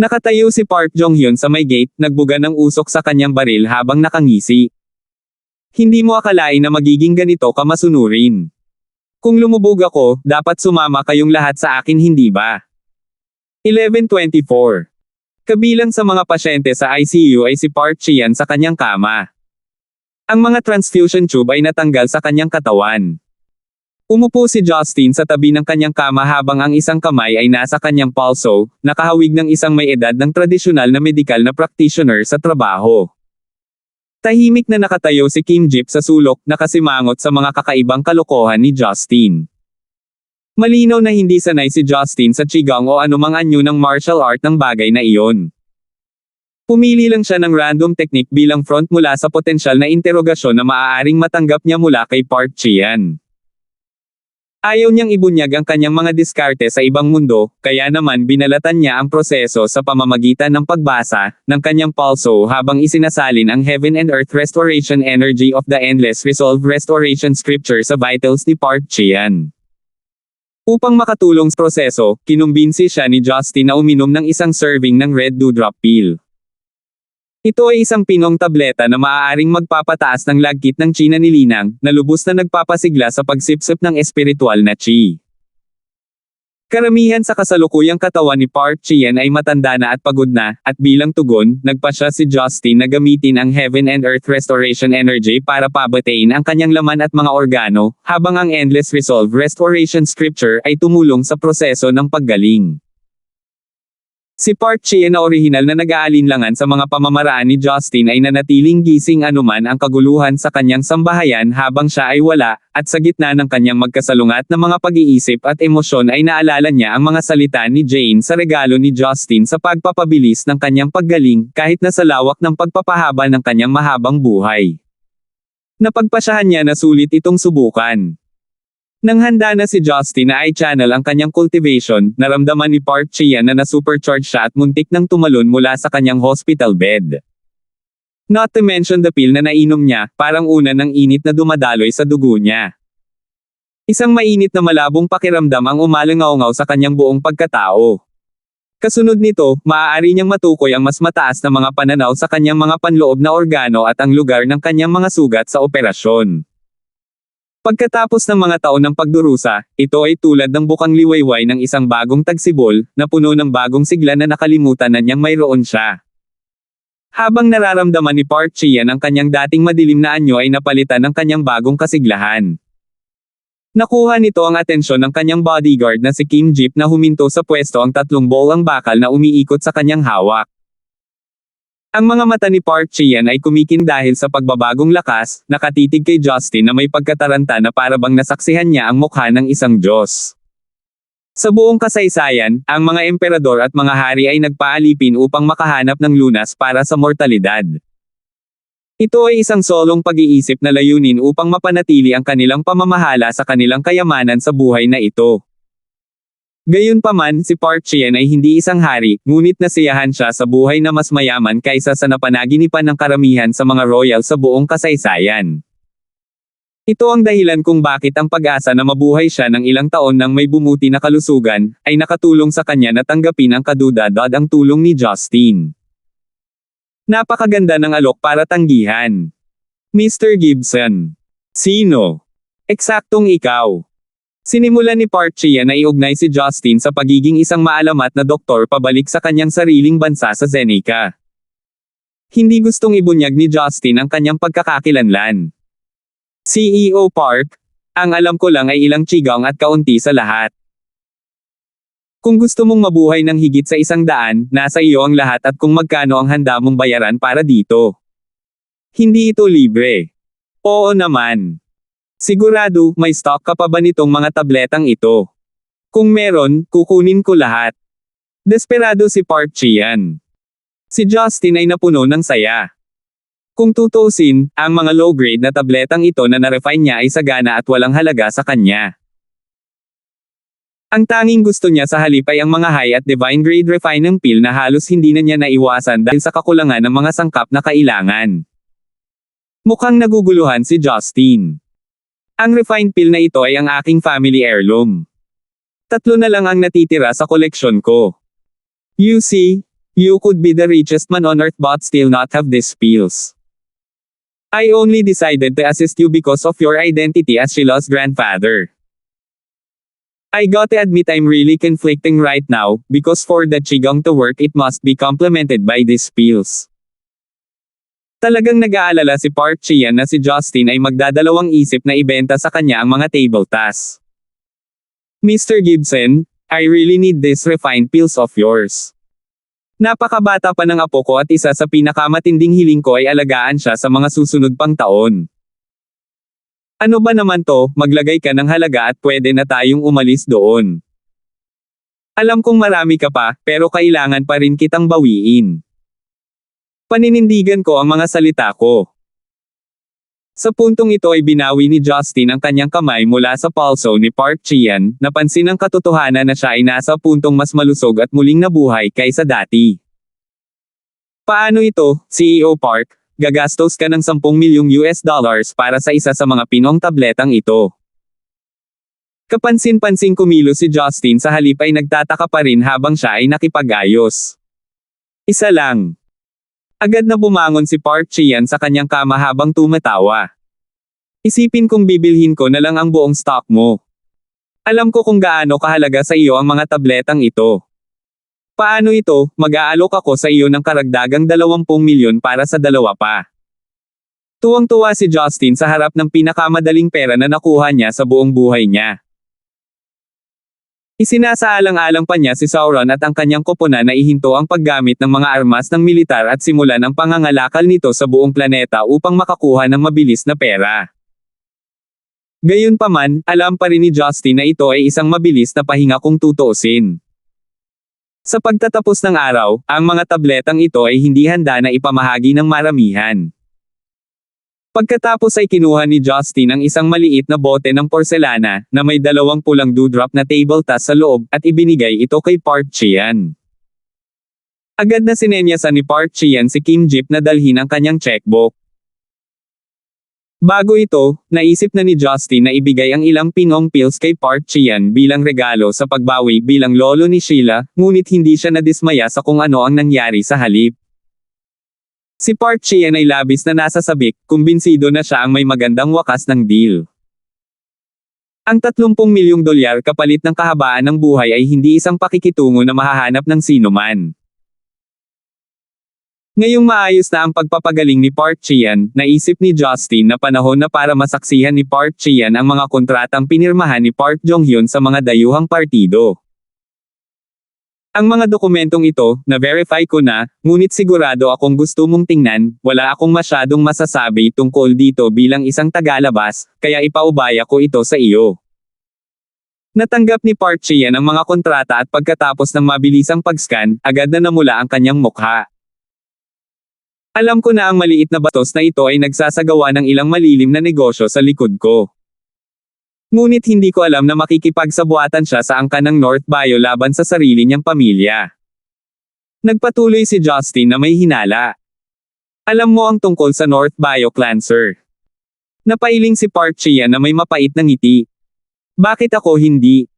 Nakatayo si Park Jong-hyun sa may gate, nagbuga ng usok sa kanyang baril habang nakangisi. Hindi mo akalain na magiging ganito ka masunurin. Kung lumubog ako, dapat sumama kayong lahat sa akin hindi ba? 11:24. Kabilang sa mga pasyente sa ICU ay si Park Chian sa kanyang kama. Ang mga transfusion tube ay natanggal sa kanyang katawan. Umupo si Justin sa tabi ng kanyang kama habang ang isang kamay ay nasa kanyang palso, nakahawig ng isang may edad ng tradisyonal na medikal na practitioner sa trabaho. Tahimik na nakatayo si Kim Jip sa sulok, nakasimangot sa mga kakaibang kalokohan ni Justin. Malinaw na hindi sanay si Justin sa qigong o anumang anyo ng martial art ng bagay na iyon. Pumili lang siya ng random technique bilang front mula sa potensyal na interogasyon na maaaring matanggap niya mula kay Park Chian. Ayaw niyang ibunyag ang kanyang mga diskarte sa ibang mundo, kaya naman binalatan niya ang proseso sa pamamagitan ng pagbasa ng kanyang palso habang isinasalin ang Heaven and Earth Restoration Energy of the Endless Resolve Restoration Scripture sa vitals ni Park Chian. Upang makatulong sa proseso, kinumbinsi siya ni Justin na uminom ng isang serving ng Red Dewdrop Pill. Ito ay isang pinong tableta na maaaring magpapataas ng lagkit ng chi na nilinang, na lubos na nagpapasigla sa pagsipsip ng espiritual na chi. Karamihan sa kasalukuyang katawan ni Park Chian ay matanda na at pagod na, at bilang tugon, nagpasya si Justin na gamitin ang Heaven and Earth Restoration Energy para pabatain ang kanyang laman at mga organo, habang ang Endless Resolve Restoration Scripture ay tumulong sa proseso ng paggaling. Si Park Chien na orihinal na nag-aalinlangan sa mga pamamaraan ni Justin ay nanatiling gising anuman ang kaguluhan sa kanyang sambahayan habang siya ay wala, at sa gitna ng kanyang magkasalungat na mga pag-iisip at emosyon ay naalala niya ang mga salita ni Jane sa regalo ni Justin sa pagpapabilis ng kanyang paggaling, kahit na sa lawak ng pagpapahaba ng kanyang mahabang buhay. Napagpasyahan niya na sulit itong subukan. Nang handa na si Justin na i-channel ang kanyang cultivation, naramdaman ni Park Chien na na-supercharge siya at muntik nang tumalon mula sa kanyang hospital bed. Not to mention the pill na nainom niya, parang una ng init na dumadaloy sa dugo niya. Isang mainit na malabong pakiramdam ang umalangaw-ngaw sa kanyang buong pagkatao. Kasunod nito, maaari niyang matukoy ang mas mataas na mga pananaw sa kanyang mga panloob na organo at ang lugar ng kanyang mga sugat sa operasyon. Pagkatapos ng mga taon ng pagdurusa, ito ay tulad ng bukang liwayway ng isang bagong tagsibol, na puno ng bagong sigla na nakalimutan na niyang mayroon siya. Habang nararamdaman ni Park Chien ang kanyang dating madilim na anyo ay napalitan ng kanyang bagong kasiglahan. Nakuha nito ang atensyon ng kanyang bodyguard na si Kim Jip na huminto sa pwesto ang 3 bolang bakal na umiikot sa kanyang hawak. Ang mga mata ni Park Chien ay kumikin dahil sa pagbabagong lakas, nakatitig kay Justin na may pagkataranta na parabang nasaksihan niya ang mukha ng isang Diyos. Sa buong kasaysayan, ang mga emperador at mga hari ay nagpaalipin upang makahanap ng lunas para sa mortalidad. Ito ay isang solong pag-iisip na layunin upang mapanatili ang kanilang pamamahala sa kanilang kayamanan sa buhay na ito. Gayunpaman, si Park Chien ay hindi isang hari, ngunit nasiyahan siya sa buhay na mas mayaman kaysa sa napanaginipan ng karamihan sa mga royal sa buong kasaysayan. Ito ang dahilan kung bakit ang pag-asa na mabuhay siya ng ilang taon nang may bumuti na kalusugan, ay nakatulong sa kanya na tanggapin ang kadudad-ang tulong ni Justin. Napakaganda ng alok para tanggihan. Mr. Gibson. Sino? Eksaktong ikaw. Sinimulan ni Park Chien na iugnay si Justin sa pagiging isang maalamat na doktor pabalik sa kanyang sariling bansa sa Zeneca. Hindi gustong ibunyag ni Justin ang kanyang pagkakakilanlan. CEO Park, ang alam ko lang ay ilang tsigang at kaunti sa lahat. Kung gusto mong mabuhay ng higit sa 100, nasa iyo ang lahat at kung magkano ang handa mong bayaran para dito. Hindi ito libre. Oo naman. Sigurado, may stock ka pa ba nitong mga tabletang ito? Kung meron, kukunin ko lahat. Desperado si Park Chien. Si Justin ay napuno ng saya. Kung tutuusin, ang mga low-grade na tabletang ito na na-refine niya ay sagana at walang halaga sa kanya. Ang tanging gusto niya sa halip ay ang mga high at divine grade refined pill na halos hindi na niya naiwasan dahil sa kakulangan ng mga sangkap na kailangan. Mukhang naguguluhan si Justin. Ang refined pill na ito ay ang aking family heirloom. 3 na lang ang natitira sa koleksyon ko. You see, you could be the richest man on earth but still not have these pills. I only decided to assist you because of your identity as Sheila's grandfather. I gotta admit I'm really conflicting right now, because for the qigong to work it must be complemented by these pills. Talagang nag-aalala si Park Chien na si Justin ay magdadalawang isip na ibenta sa kanya ang mga table tasks. Mr. Gibson, I really need these refined pills of yours. Napakabata pa ng apo ko at isa sa pinakamatinding hiling ko ay alagaan siya sa mga susunod pang taon. Ano ba naman to, maglagay ka ng halaga at pwede na tayong umalis doon. Alam kong marami ka pa, pero kailangan pa rin kitang bawiin. Paninindigan ko ang mga salita ko. Sa puntong ito ay binawi ni Justin ang kanyang kamay mula sa palso ni Park Chien, napansin ang katotohanan na siya ay nasa puntong mas malusog at muling nabuhay kaysa dati. Paano ito, CEO Park? Gagastos ka ng 10 milyong US dollars para sa isa sa mga pinong tabletang ito. Kapansin-pansing kumilos si Justin sa halip ay nagtataka pa rin habang siya ay nakipag-ayos. Isa lang. Agad na bumangon si Park Chien sa kanyang kama habang tumatawa. Isipin kong bibilhin ko na lang ang buong stock mo. Alam ko kung gaano kahalaga sa iyo ang mga tabletang ito. Paano ito, mag-aalok ako sa iyo ng karagdagang 20 milyon para sa 2 pa. Tuwang-tuwa si Justin sa harap ng pinakamadaling pera na nakuha niya sa buong buhay niya. Isinasaalang-alang pa niya si Sauron at ang kanyang koponan na ihinto ang paggamit ng mga armas ng militar at simulan ang pangangalakal nito sa buong planeta upang makakuha ng mabilis na pera. Gayunpaman, alam pa rin ni Justin na ito ay isang mabilis na pahinga kung tutuusin. Sa pagtatapos ng araw, ang mga tabletang ito ay hindi handa na ipamahagi ng maramihan. Pagkatapos ay kinuha ni Justin ang isang maliit na bote ng porselana, na may 2 pulang dewdrop na table tas sa loob, at ibinigay ito kay Park Chian. Agad na sinenyasan ni Park Chian si Kim Jip na dalhin ang kanyang checkbook. Bago ito, naisip na ni Justin na ibigay ang ilang pinong pills kay Park Chian bilang regalo sa pagbawi bilang lolo ni Sheila, ngunit hindi siya nadismaya sa kung ano ang nangyari sa halip. Si Park Chian ay labis na nasasabik, kumbinsido na siya ang may magandang wakas ng deal. Ang 30 milyong dolyar kapalit ng kahabaan ng buhay ay hindi isang pakikitungo na mahahanap ng sinuman. Ngayong maayos na ang pagpapagaling ni Park Chian, naisip ni Justin na panahon na para masaksihan ni Park Chian ang mga kontratang pinirmahan ni Park Jong-hyun sa mga dayuhang partido. Ang mga dokumentong ito, na-verify ko na, ngunit sigurado akong gusto mong tingnan, wala akong masyadong masasabi tungkol dito bilang isang tagalabas, kaya ipaubaya ko ito sa iyo. Natanggap ni Park Chian ang mga kontrata at pagkatapos ng mabilisang pag-scan, agad na namula ang kanyang mukha. Alam ko na ang maliit na batos na ito ay nagsasagawa ng ilang malilim na negosyo sa likod ko. Ngunit hindi ko alam na makikipagsabuatan siya sa angkan ng North Bio laban sa sarili niyang pamilya. Nagpatuloy si Justin na may hinala. Alam mo ang tungkol sa North Bio clan, sir. Napailing si Park Chian na may mapait na ngiti. Bakit ako hindi?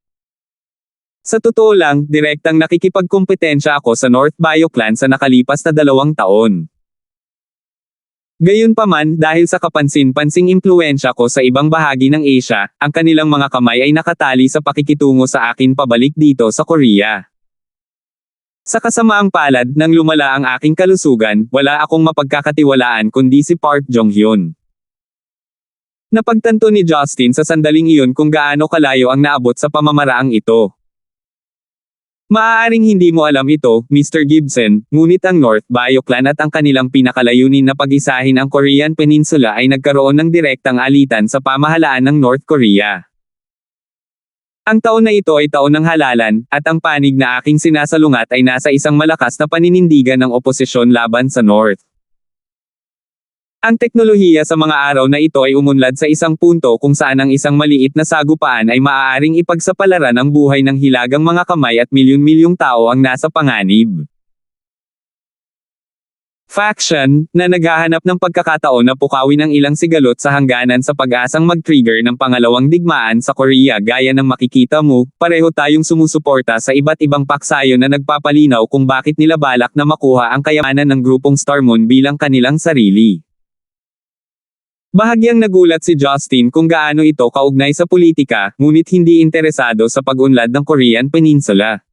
Sa totoo lang, direktang nakikipagkompetensya ako sa North Bio clan sa nakalipas na 2 taon. Gayunpaman, dahil sa kapansin-pansing impluwensya ko sa ibang bahagi ng Asia, ang kanilang mga kamay ay nakatali sa pakikitungo sa akin pabalik dito sa Korea. Sa kasamaang palad, nang lumala ang aking kalusugan, wala akong mapagkakatiwalaan kundi si Park Jong-hyun. Napagtanto ni Justin sa sandaling iyon kung gaano kalayo ang naabot sa pamamaraang ito. Maaaring hindi mo alam ito, Mr. Gibson, ngunit ang North Bio clan at ang kanilang pinakalayunin na pag-isahin ang Korean Peninsula ay nagkaroon ng direktang alitan sa pamahalaan ng North Korea. Ang taon na ito ay taon ng halalan, at ang panig na aking sinasalungat ay nasa isang malakas na paninindigan ng oposisyon laban sa North. Ang teknolohiya sa mga araw na ito ay umunlad sa isang punto kung saan ang isang maliit na sagupaan ay maaaring ipagsapalaran ang buhay ng hilagang mga kamay at milyon-milyong tao ang nasa panganib. Faction, na naghahanap ng pagkakataon na pukawin ang ilang sigalot sa hangganan sa pag-asang mag-trigger ng pangalawang digmaan sa Korea gaya ng makikita mo, pareho tayong sumusuporta sa iba't ibang paksayo na nagpapalinaw kung bakit nila balak na makuha ang kayamanan ng grupong Star Moon bilang kanilang sarili. Bahagyang nagulat si Justin kung gaano ito kaugnay sa politika, ngunit hindi interesado sa pag-unlad ng Korean Peninsula.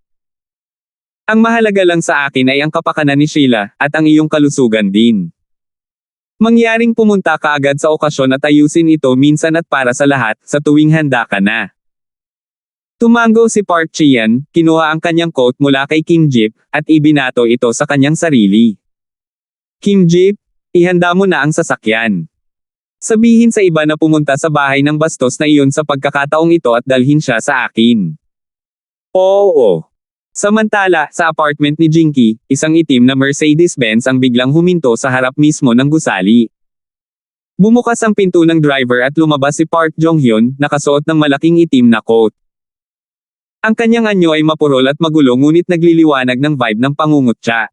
Ang mahalaga lang sa akin ay ang kapakanan ni Sheila, at ang iyong kalusugan din. Mangyaring pumunta ka agad sa okasyon at ayusin ito minsan at para sa lahat, sa tuwing handa ka na. Tumango si Park Chian, kinuha ang kanyang coat mula kay Kim Jip, at ibinato ito sa kanyang sarili. Kim Jip, ihanda mo na ang sasakyan. Sabihin sa iba na pumunta sa bahay ng bastos na iyon sa pagkakataong ito at dalhin siya sa akin. Oo. Samantala, sa apartment ni Jinky, isang itim na Mercedes-Benz ang biglang huminto sa harap mismo ng gusali. Bumukas ang pinto ng driver at lumabas si Park Jong-hyun, nakasuot ng malaking itim na coat. Ang kanyang anyo ay mapurol at magulo ngunit nagliliwanag ng vibe ng pangungutya.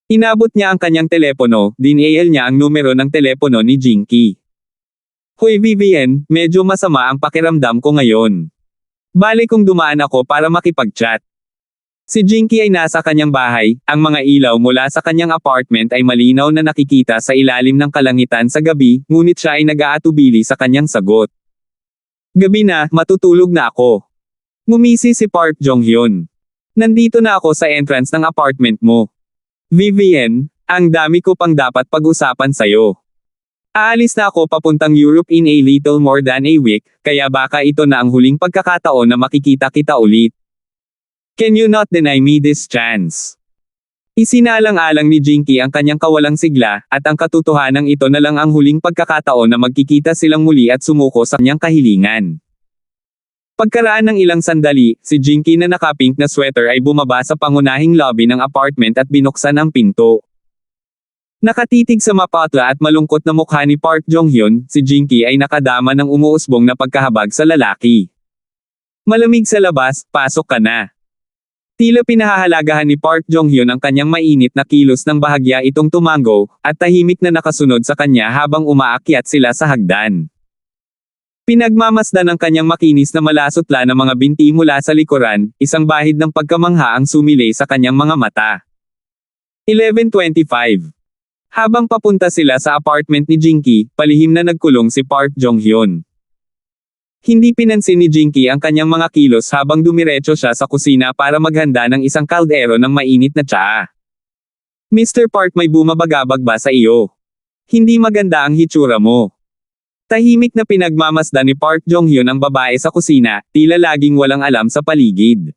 Inabot niya ang kanyang telepono, dinayal niya ang numero ng telepono ni Jinky. Hoy Vivian, medyo masama ang pakiramdam ko ngayon. Bale kung dumaan ako para makipag-chat. Si Jinky ay nasa kanyang bahay, ang mga ilaw mula sa kanyang apartment ay malinaw na nakikita sa ilalim ng kalangitan sa gabi, ngunit siya ay nag-aatubili sa kanyang sagot. Gabi na, matutulog na ako. Ngumisi si Park Jong-hyun. Nandito na ako sa entrance ng apartment mo. Vivian, ang dami ko pang dapat pag-usapan sa'yo. Aalis na ako papuntang Europe in a little more than a week, kaya baka ito na ang huling pagkakataon na makikita kita ulit. Can you not deny me this chance? Isinalang-alang ni Jinky ang kanyang kawalang sigla, at ang katotohanang ito na lang ang huling pagkakataon na magkikita silang muli at sumuko sa kanyang kahilingan. Pagkaraan ng ilang sandali, si Jinky na naka-pink na sweater ay bumaba sa pangunahing lobby ng apartment at binuksan ang pinto. Nakatitig sa mapatla at malungkot na mukha ni Park Jong-hyun, si Jinky ay nakadama ng umuusbong na pagkahabag sa lalaki. Malamig sa labas, pasok ka na. Tila pinahahalagahan ni Park Jong-hyun ang kanyang mainit na kilos ng bahagya itong tumango, at tahimik na nakasunod sa kanya habang umaakyat sila sa hagdan. Pinagmamasdan ng kanyang makinis na malasutla na mga binti mula sa likuran, isang bahid ng pagkamangha ang sumilay sa kanyang mga mata. 11:25. Habang papunta sila sa apartment ni Jinky, palihim na nagkulong si Park Jong-hyun. Hindi pinansin ni Jinky ang kanyang mga kilos habang dumiretso siya sa kusina para maghanda ng isang kaldero ng mainit na tsaa. Mr. Park, may bumabagabag ba sa iyo? Hindi maganda ang hitsura mo. Tahimik na pinagmamasdan ni Park Jong-hyun ang babae sa kusina, tila laging walang alam sa paligid.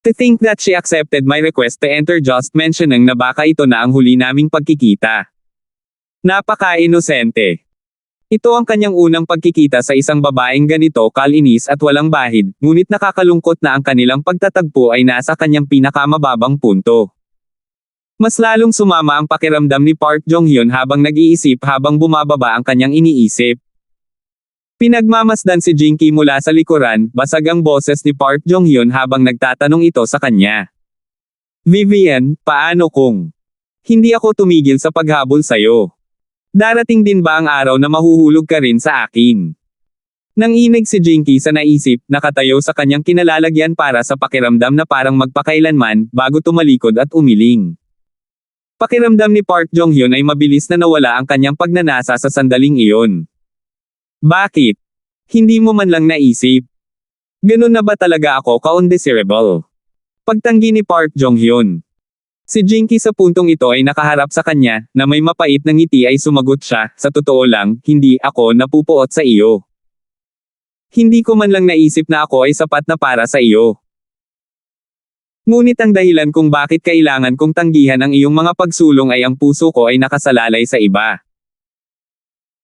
To think that she accepted my request to enter just mentioning na baka ito na ang huli naming pagkikita. Napaka-inosente. Ito ang kanyang unang pagkikita sa isang babaeng ganito kalinis at walang bahid, ngunit nakakalungkot na ang kanilang pagtatagpo ay nasa kanyang pinakamababang punto. Mas lalong sumama ang pakiramdam ni Park Jong-hyun habang nag-iisip habang bumababa ang kanyang iniisip. Pinagmamasdan si Jinky mula sa likuran, basag ang boses ni Park Jong-hyun habang nagtatanong ito sa kanya. Vivian, paano kung hindi ako tumigil sa paghabol sa'yo? Darating din ba ang araw na mahuhulog ka rin sa akin? Nanginig si Jinky sa naisip, nakatayo sa kanyang kinalalagyan para sa pakiramdam na parang magpakailanman, bago tumalikod at umiling. Pakiramdam ni Park Jong-hyun ay mabilis na nawala ang kanyang pagnanasa sa sandaling iyon. Bakit? Hindi mo man lang naisip? Ganun na ba talaga ako ka-undesirable? Pagtanggi ni Park Jong-hyun. Si Jinky sa puntong ito ay nakaharap sa kanya, na may mapait na ngiti ay sumagot siya, sa totoo lang, hindi ako napupuot sa iyo. Hindi ko man lang naisip na ako ay sapat na para sa iyo. Ngunit ang dahilan kung bakit kailangan kong tanggihan ang iyong mga pagsulong ay ang puso ko ay nakasalalay sa iba.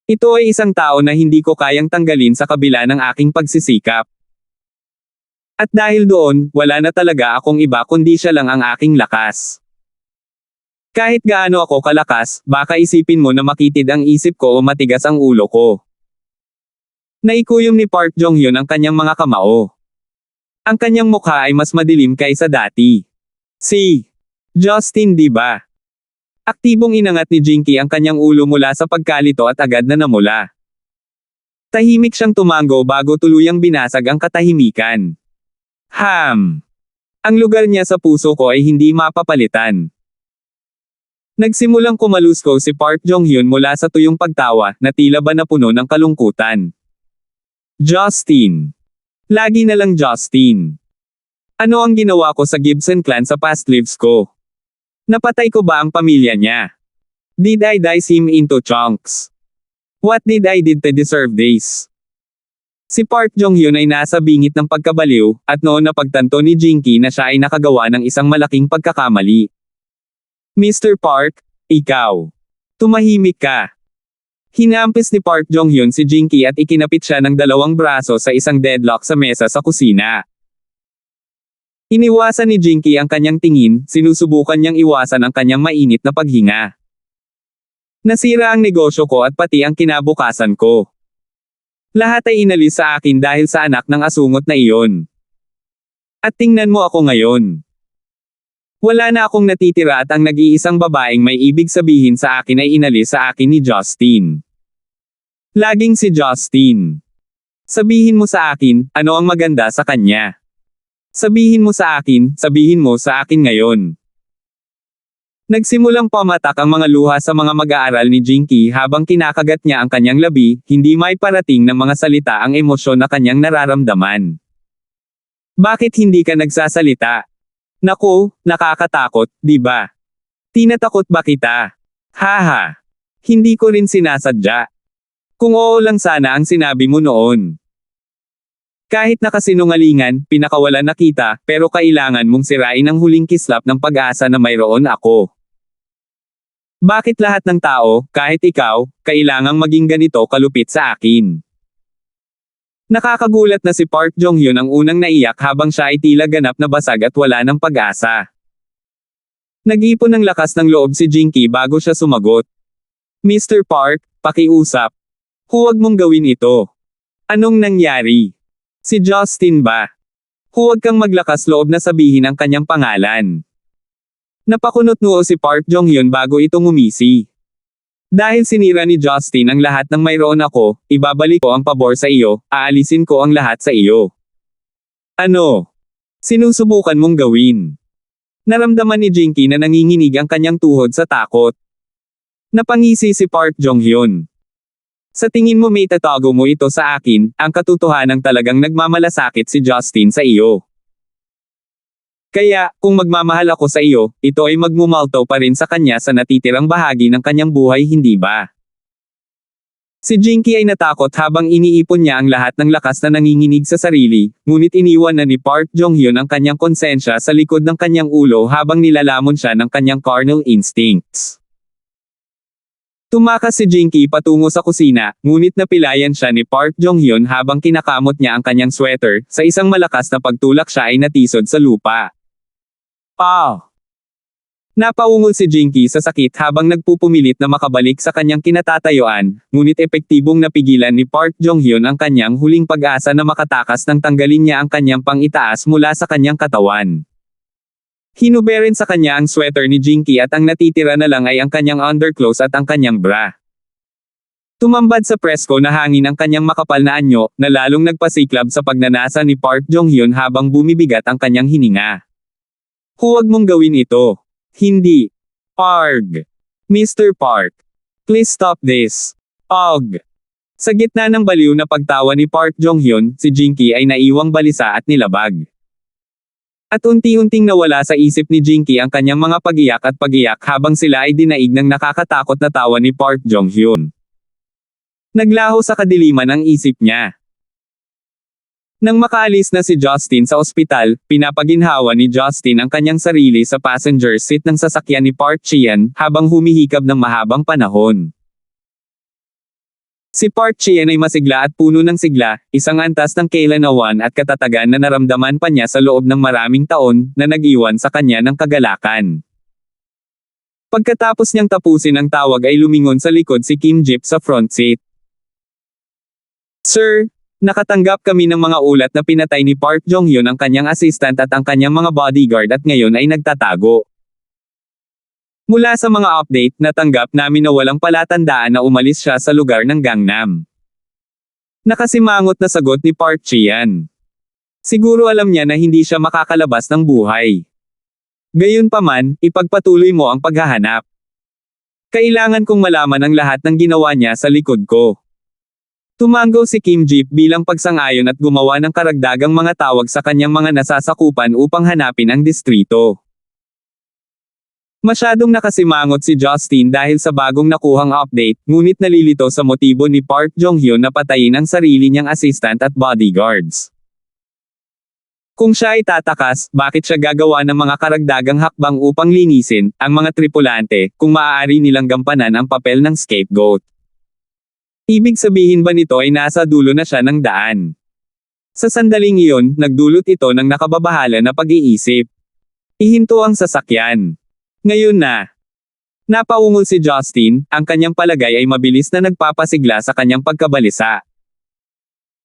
Ito ay isang tao na hindi ko kayang tanggalin sa kabila ng aking pagsisikap. At dahil doon, wala na talaga akong iba kundi siya lang ang aking lakas. Kahit gaano ako kalakas, baka isipin mo na makitid ang isip ko o matigas ang ulo ko. Naikuyom ni Park Jong-hyun ang kanyang mga kamao. Ang kanyang mukha ay mas madilim kaysa dati. Si Justin, di ba? Aktibong inangat ni Jinky ang kanyang ulo mula sa pagkalito at agad na namula. Tahimik siyang tumango bago tuluyang binasag ang katahimikan. Ang lugar niya sa puso ko ay hindi mapapalitan. Nagsimulang kumalusko si Park Jong-hyun mula sa tuyong pagtawa, na tila ba napuno ng kalungkutan. Justin. Lagi na lang Justin. Ano ang ginawa ko sa Gibson clan sa past lives ko? Napatay ko ba ang pamilya niya? Did I dice him into chunks? What did I did to deserve this? Si Park Jong-hyun ay nasa bingit ng pagkabaliw, at noon napagtanto ni Jinky na siya ay nakagawa ng isang malaking pagkakamali. Mr. Park, ikaw. Tumahimik ka. Hinampis ni Park Jong-hyun si Jinky at ikinapit siya ng dalawang braso sa isang deadlock sa mesa sa kusina. Iniwasan ni Jinky ang kanyang tingin, sinusubukan niyang iwasan ang kanyang mainit na paghinga. Nasira ang negosyo ko at pati ang kinabukasan ko. Lahat ay inalis sa akin dahil sa anak ng asungot na iyon. At tingnan mo ako ngayon. Wala na akong natitira at ang nag-iisang babaeng may ibig sabihin sa akin ay inalis sa akin ni Justin. Laging si Justin. Sabihin mo sa akin, ano ang maganda sa kanya? Sabihin mo sa akin ngayon. Nagsimulang pamatak ang mga luha sa mga mag-aaral ni Jinky habang kinakagat niya ang kanyang labi, hindi may parating ng mga salita ang emosyon na kanyang nararamdaman. Bakit hindi ka nagsasalita? Naku, nakakatakot, di ba? Tinatakot ba kita? Haha. Hindi ko rin sinasadya. Kung oo lang sana ang sinabi mo noon. Kahit nakasinungalingan, pinakawalan na kita, pero kailangan mong sirain ang huling kislap ng pag-asa na mayroon ako. Bakit lahat ng tao, kahit ikaw, kailangang maging ganito kalupit sa akin? Nakakagulat na si Park Jong-hyun ang unang naiyak habang siya ay tila ganap na basag at wala ng pag-asa. Nag-ipon ng lakas ng loob si Jinky bago siya sumagot. Mr. Park, pakiusap. Huwag mong gawin ito. Anong nangyari? Si Justin ba? Huwag kang maglakas loob na sabihin ang kanyang pangalan. Napakunot noo si Park Jong-hyun bago ito ngumisi. Dahil sinira ni Justin ang lahat ng mayroon ako, ibabalik ko ang pabor sa iyo, aalisin ko ang lahat sa iyo. Ano? Sinusubukan mong gawin? Naramdaman ni Jinky na nanginginig ang kanyang tuhod sa takot. Napangisi si Park Jong-hyun. Sa tingin mo may tatago mo ito sa akin, ang katotohanang talagang nagmamalasakit si Justin sa iyo. Kaya, kung magmamahal ako sa iyo, ito ay magmumalto pa rin sa kanya sa natitirang bahagi ng kanyang buhay, hindi ba? Si Jinky ay natakot habang iniipon niya ang lahat ng lakas na nanginginig sa sarili, ngunit iniwan na ni Park Jong-hyun ang kanyang konsensya sa likod ng kanyang ulo habang nilalamon siya ng kanyang carnal instincts. Tumakas si Jinky patungo sa kusina, ngunit napilayan siya ni Park Jong-hyun habang kinakamot niya ang kanyang sweater, sa isang malakas na pagtulak siya ay natisod sa lupa. Napaungol si Jinky sa sakit habang nagpupumilit na makabalik sa kanyang kinatatayuan, ngunit epektibong napigilan ni Park Jong-hyun ang kanyang huling pag-asa na makatakas nang tanggalin niya ang kanyang pang-itaas mula sa kanyang katawan. Hinuberin sa kanya ang sweater ni Jinky at ang natitira na lang ay ang kanyang underclothes at ang kanyang bra. Tumambad sa presko na hangin ang kanyang makapal na anyo, na lalong nagpasiklab sa pagnanasa ni Park Jong-hyun habang bumibigat ang kanyang hininga. Huwag mong gawin ito. Hindi. Park. Mr. Park. Please stop this. Sa gitna ng baliw na pagtawa ni Park Jong-hyun, si Jinky ay naiwang balisa at nilabag. At unti-unting nawala sa isip ni Jinky ang kanyang mga pag-iyak habang sila ay dinaig ng nakakatakot na tawa ni Park Jong-hyun. Naglaho sa kadiliman ang isip niya. Nang makaalis na si Justin sa ospital, pinapaginhawa ni Justin ang kanyang sarili sa passenger seat ng sasakyan ni Park Chian habang humihikab ng mahabang panahon. Si Park Chian ay masigla at puno ng sigla, isang antas ng kailanawan at katatagan na naramdaman pa niya sa loob ng maraming taon, na nag-iwan sa kanya ng kagalakan. Pagkatapos niyang tapusin ang tawag ay lumingon sa likod si Kim Jip sa front seat. Sir, nakatanggap kami ng mga ulat na pinatay ni Park Jong-hyun ang kanyang assistant at ang kanyang mga bodyguard at ngayon ay nagtatago. Mula sa mga update, natanggap namin na walang palatandaan na umalis siya sa lugar ng Gangnam. Nakasimangot na sagot ni Park Chian. Siguro alam niya na hindi siya makakalabas ng buhay. Gayunpaman, ipagpatuloy mo ang paghahanap. Kailangan kong malaman ang lahat ng ginawa niya sa likod ko. Tumanggo si Kim Jip bilang pagsang-ayon at gumawa ng karagdagang mga tawag sa kanyang mga nasasakupan upang hanapin ang distrito. Masyadong nakasimangot si Justin dahil sa bagong nakuhang update, ngunit nalilito sa motibo ni Park Jong-hyun na patayin ang sarili niyang assistant at bodyguards. Kung siya ay tatakas, bakit siya gagawa ng mga karagdagang hakbang upang linisin ang mga tripulante, kung maaari nilang gampanan ang papel ng scapegoat? Ibig sabihin ba nito ay nasa dulo na siya ng daan? Sa sandaling iyon, nagdulot ito ng nakababahala na pag-iisip. Ihinto ang sasakyan. Ngayon na. Napaungol si Justin, ang kanyang palagay ay mabilis na nagpapasigla sa kanyang pagkabalisa.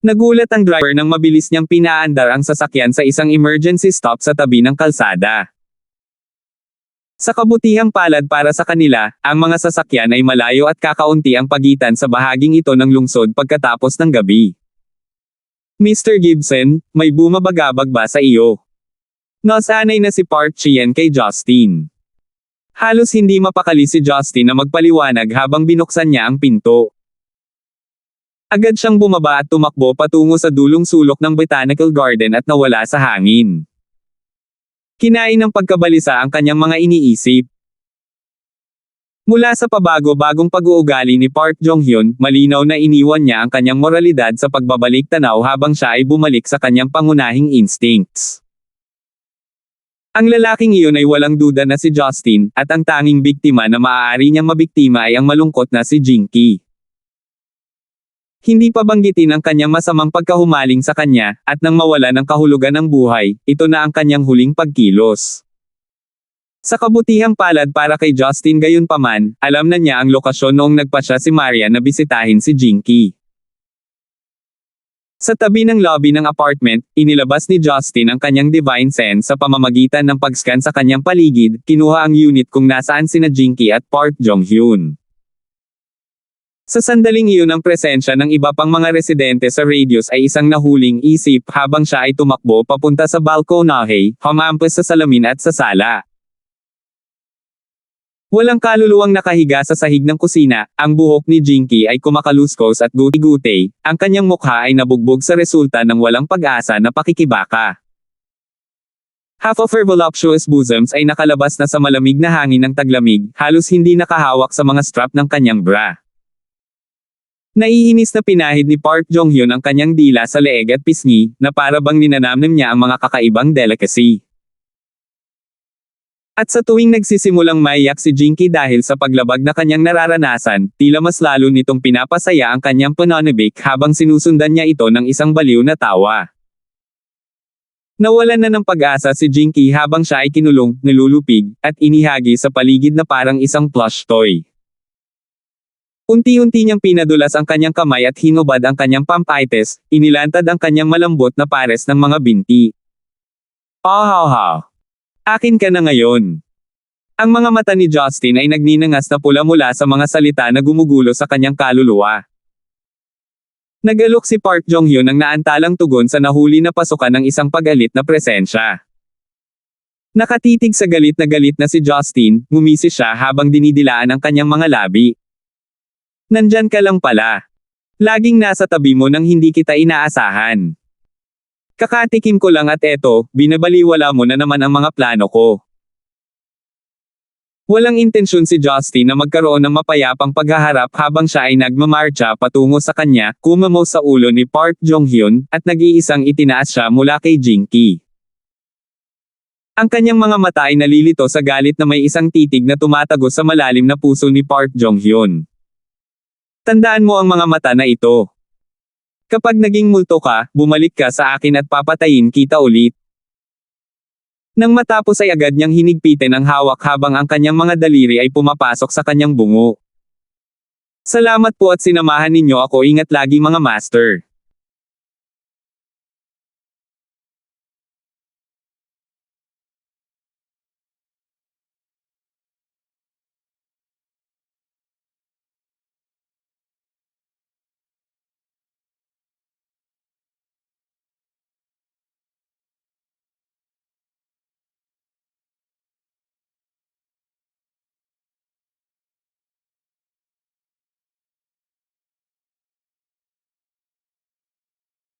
Nagulat ang driver nang mabilis niyang pinaandar ang sasakyan sa isang emergency stop sa tabi ng kalsada. Sa kabutihang palad para sa kanila, ang mga sasakyan ay malayo at kakaunti ang pagitan sa bahaging ito ng lungsod pagkatapos ng gabi. Mr. Gibson, may bumabagabag ba sa iyo? Nasanay na si Park Chian kay Justin. Halos hindi mapakali si Justin na magpaliwanag habang binuksan niya ang pinto. Agad siyang bumaba at tumakbo patungo sa dulong sulok ng botanical garden at nawala sa hangin. Kinain ng pagkabalisa ang kanyang mga iniisip. Mula sa pabago-bagong pag-uugali ni Park Jong-hyun, malinaw na iniwan niya ang kanyang moralidad sa pagbabalik tanaw habang siya ay bumalik sa kanyang pangunahing instincts. Ang lalaking iyon ay walang duda na si Justin, at ang tanging biktima na maaari niyang mabiktima ay ang malungkot na si Jinky. Hindi pa banggitin ang kanyang masamang pagkahumaling sa kanya, at nang mawala ng kahulugan ng buhay, ito na ang kanyang huling pagkilos. Sa kabutihang palad para kay Justin gayunpaman, alam na niya ang lokasyon noong nagpasya si Maria na bisitahin si Jinky. Sa tabi ng lobby ng apartment, inilabas ni Justin ang kanyang divine sense sa pamamagitan ng pag-scan sa kanyang paligid, kinuha ang unit kung nasaan sina Jinky at Park Jong-hyun. Sa sandaling iyon ang presensya ng iba pang mga residente sa radius ay isang nahuling isip habang siya ay tumakbo papunta sa balkonahe, humampas sa salamin at sa sala. Walang kaluluwang nakahiga sa sahig ng kusina, ang buhok ni Jinky ay kumakaluskos at guti-guti, ang kanyang mukha ay nabugbog sa resulta ng walang pag-asa na pakikibaka. Half of her voluptuous bosoms ay nakalabas na sa malamig na hangin ng taglamig, halos hindi nakahawak sa mga strap ng kanyang bra. Naiinis na pinahid ni Park Jong-hyun ang kanyang dila sa leeg at pisngi, na para bang ninanamnam niya ang mga kakaibang delicacy. At sa tuwing nagsisimulang maiyak si Jinky dahil sa paglabag na kanyang nararanasan, tila mas lalo nitong pinapasaya ang kanyang pananabik habang sinusundan niya ito ng isang baliw na tawa. Nawalan na ng pag-asa si Jinky habang siya ay kinulong, nilulupig, at inihagi sa paligid na parang isang plush toy. Unti-unti niyang pinadulas ang kanyang kamay at hinubad ang kanyang pampites, inilantad ang kanyang malambot na pares ng mga binti. Ah. Akin ka na ngayon. Ang mga mata ni Justin ay nagninangas na pula mula sa mga salita na gumugulo sa kanyang kaluluwa. Nag-alok si Park Jong-hyun ng naantalang tugon sa nahuli na pasukan ng isang pag-alit na presensya. Nakatitig sa galit na si Justin, ngumisi siya habang dinidilaan ang kanyang mga labi. Nandyan ka lang pala. Laging nasa tabi mo nang hindi kita inaasahan. Kakatikim ko lang at eto, binabaliwala mo na naman ang mga plano ko. Walang intensyon si Justin na magkaroon ng mapayapang paghaharap habang siya ay nagmamarcha patungo sa kanya, kumamo sa ulo ni Park Jong-hyun, at nag-iisang itinaas siya mula kay Jinky. Ang kanyang mga mata ay nalilito sa galit na may isang titig na tumatagos sa malalim na puso ni Park Jong-hyun. Tandaan mo ang mga mata na ito. Kapag naging multo ka, bumalik ka sa akin at papatayin kita ulit. Nang matapos ay agad niyang hinigpitin ang hawak habang ang kanyang mga daliri ay pumapasok sa kanyang bungo. Salamat po at sinamahan ninyo ako, ingat lagi mga master.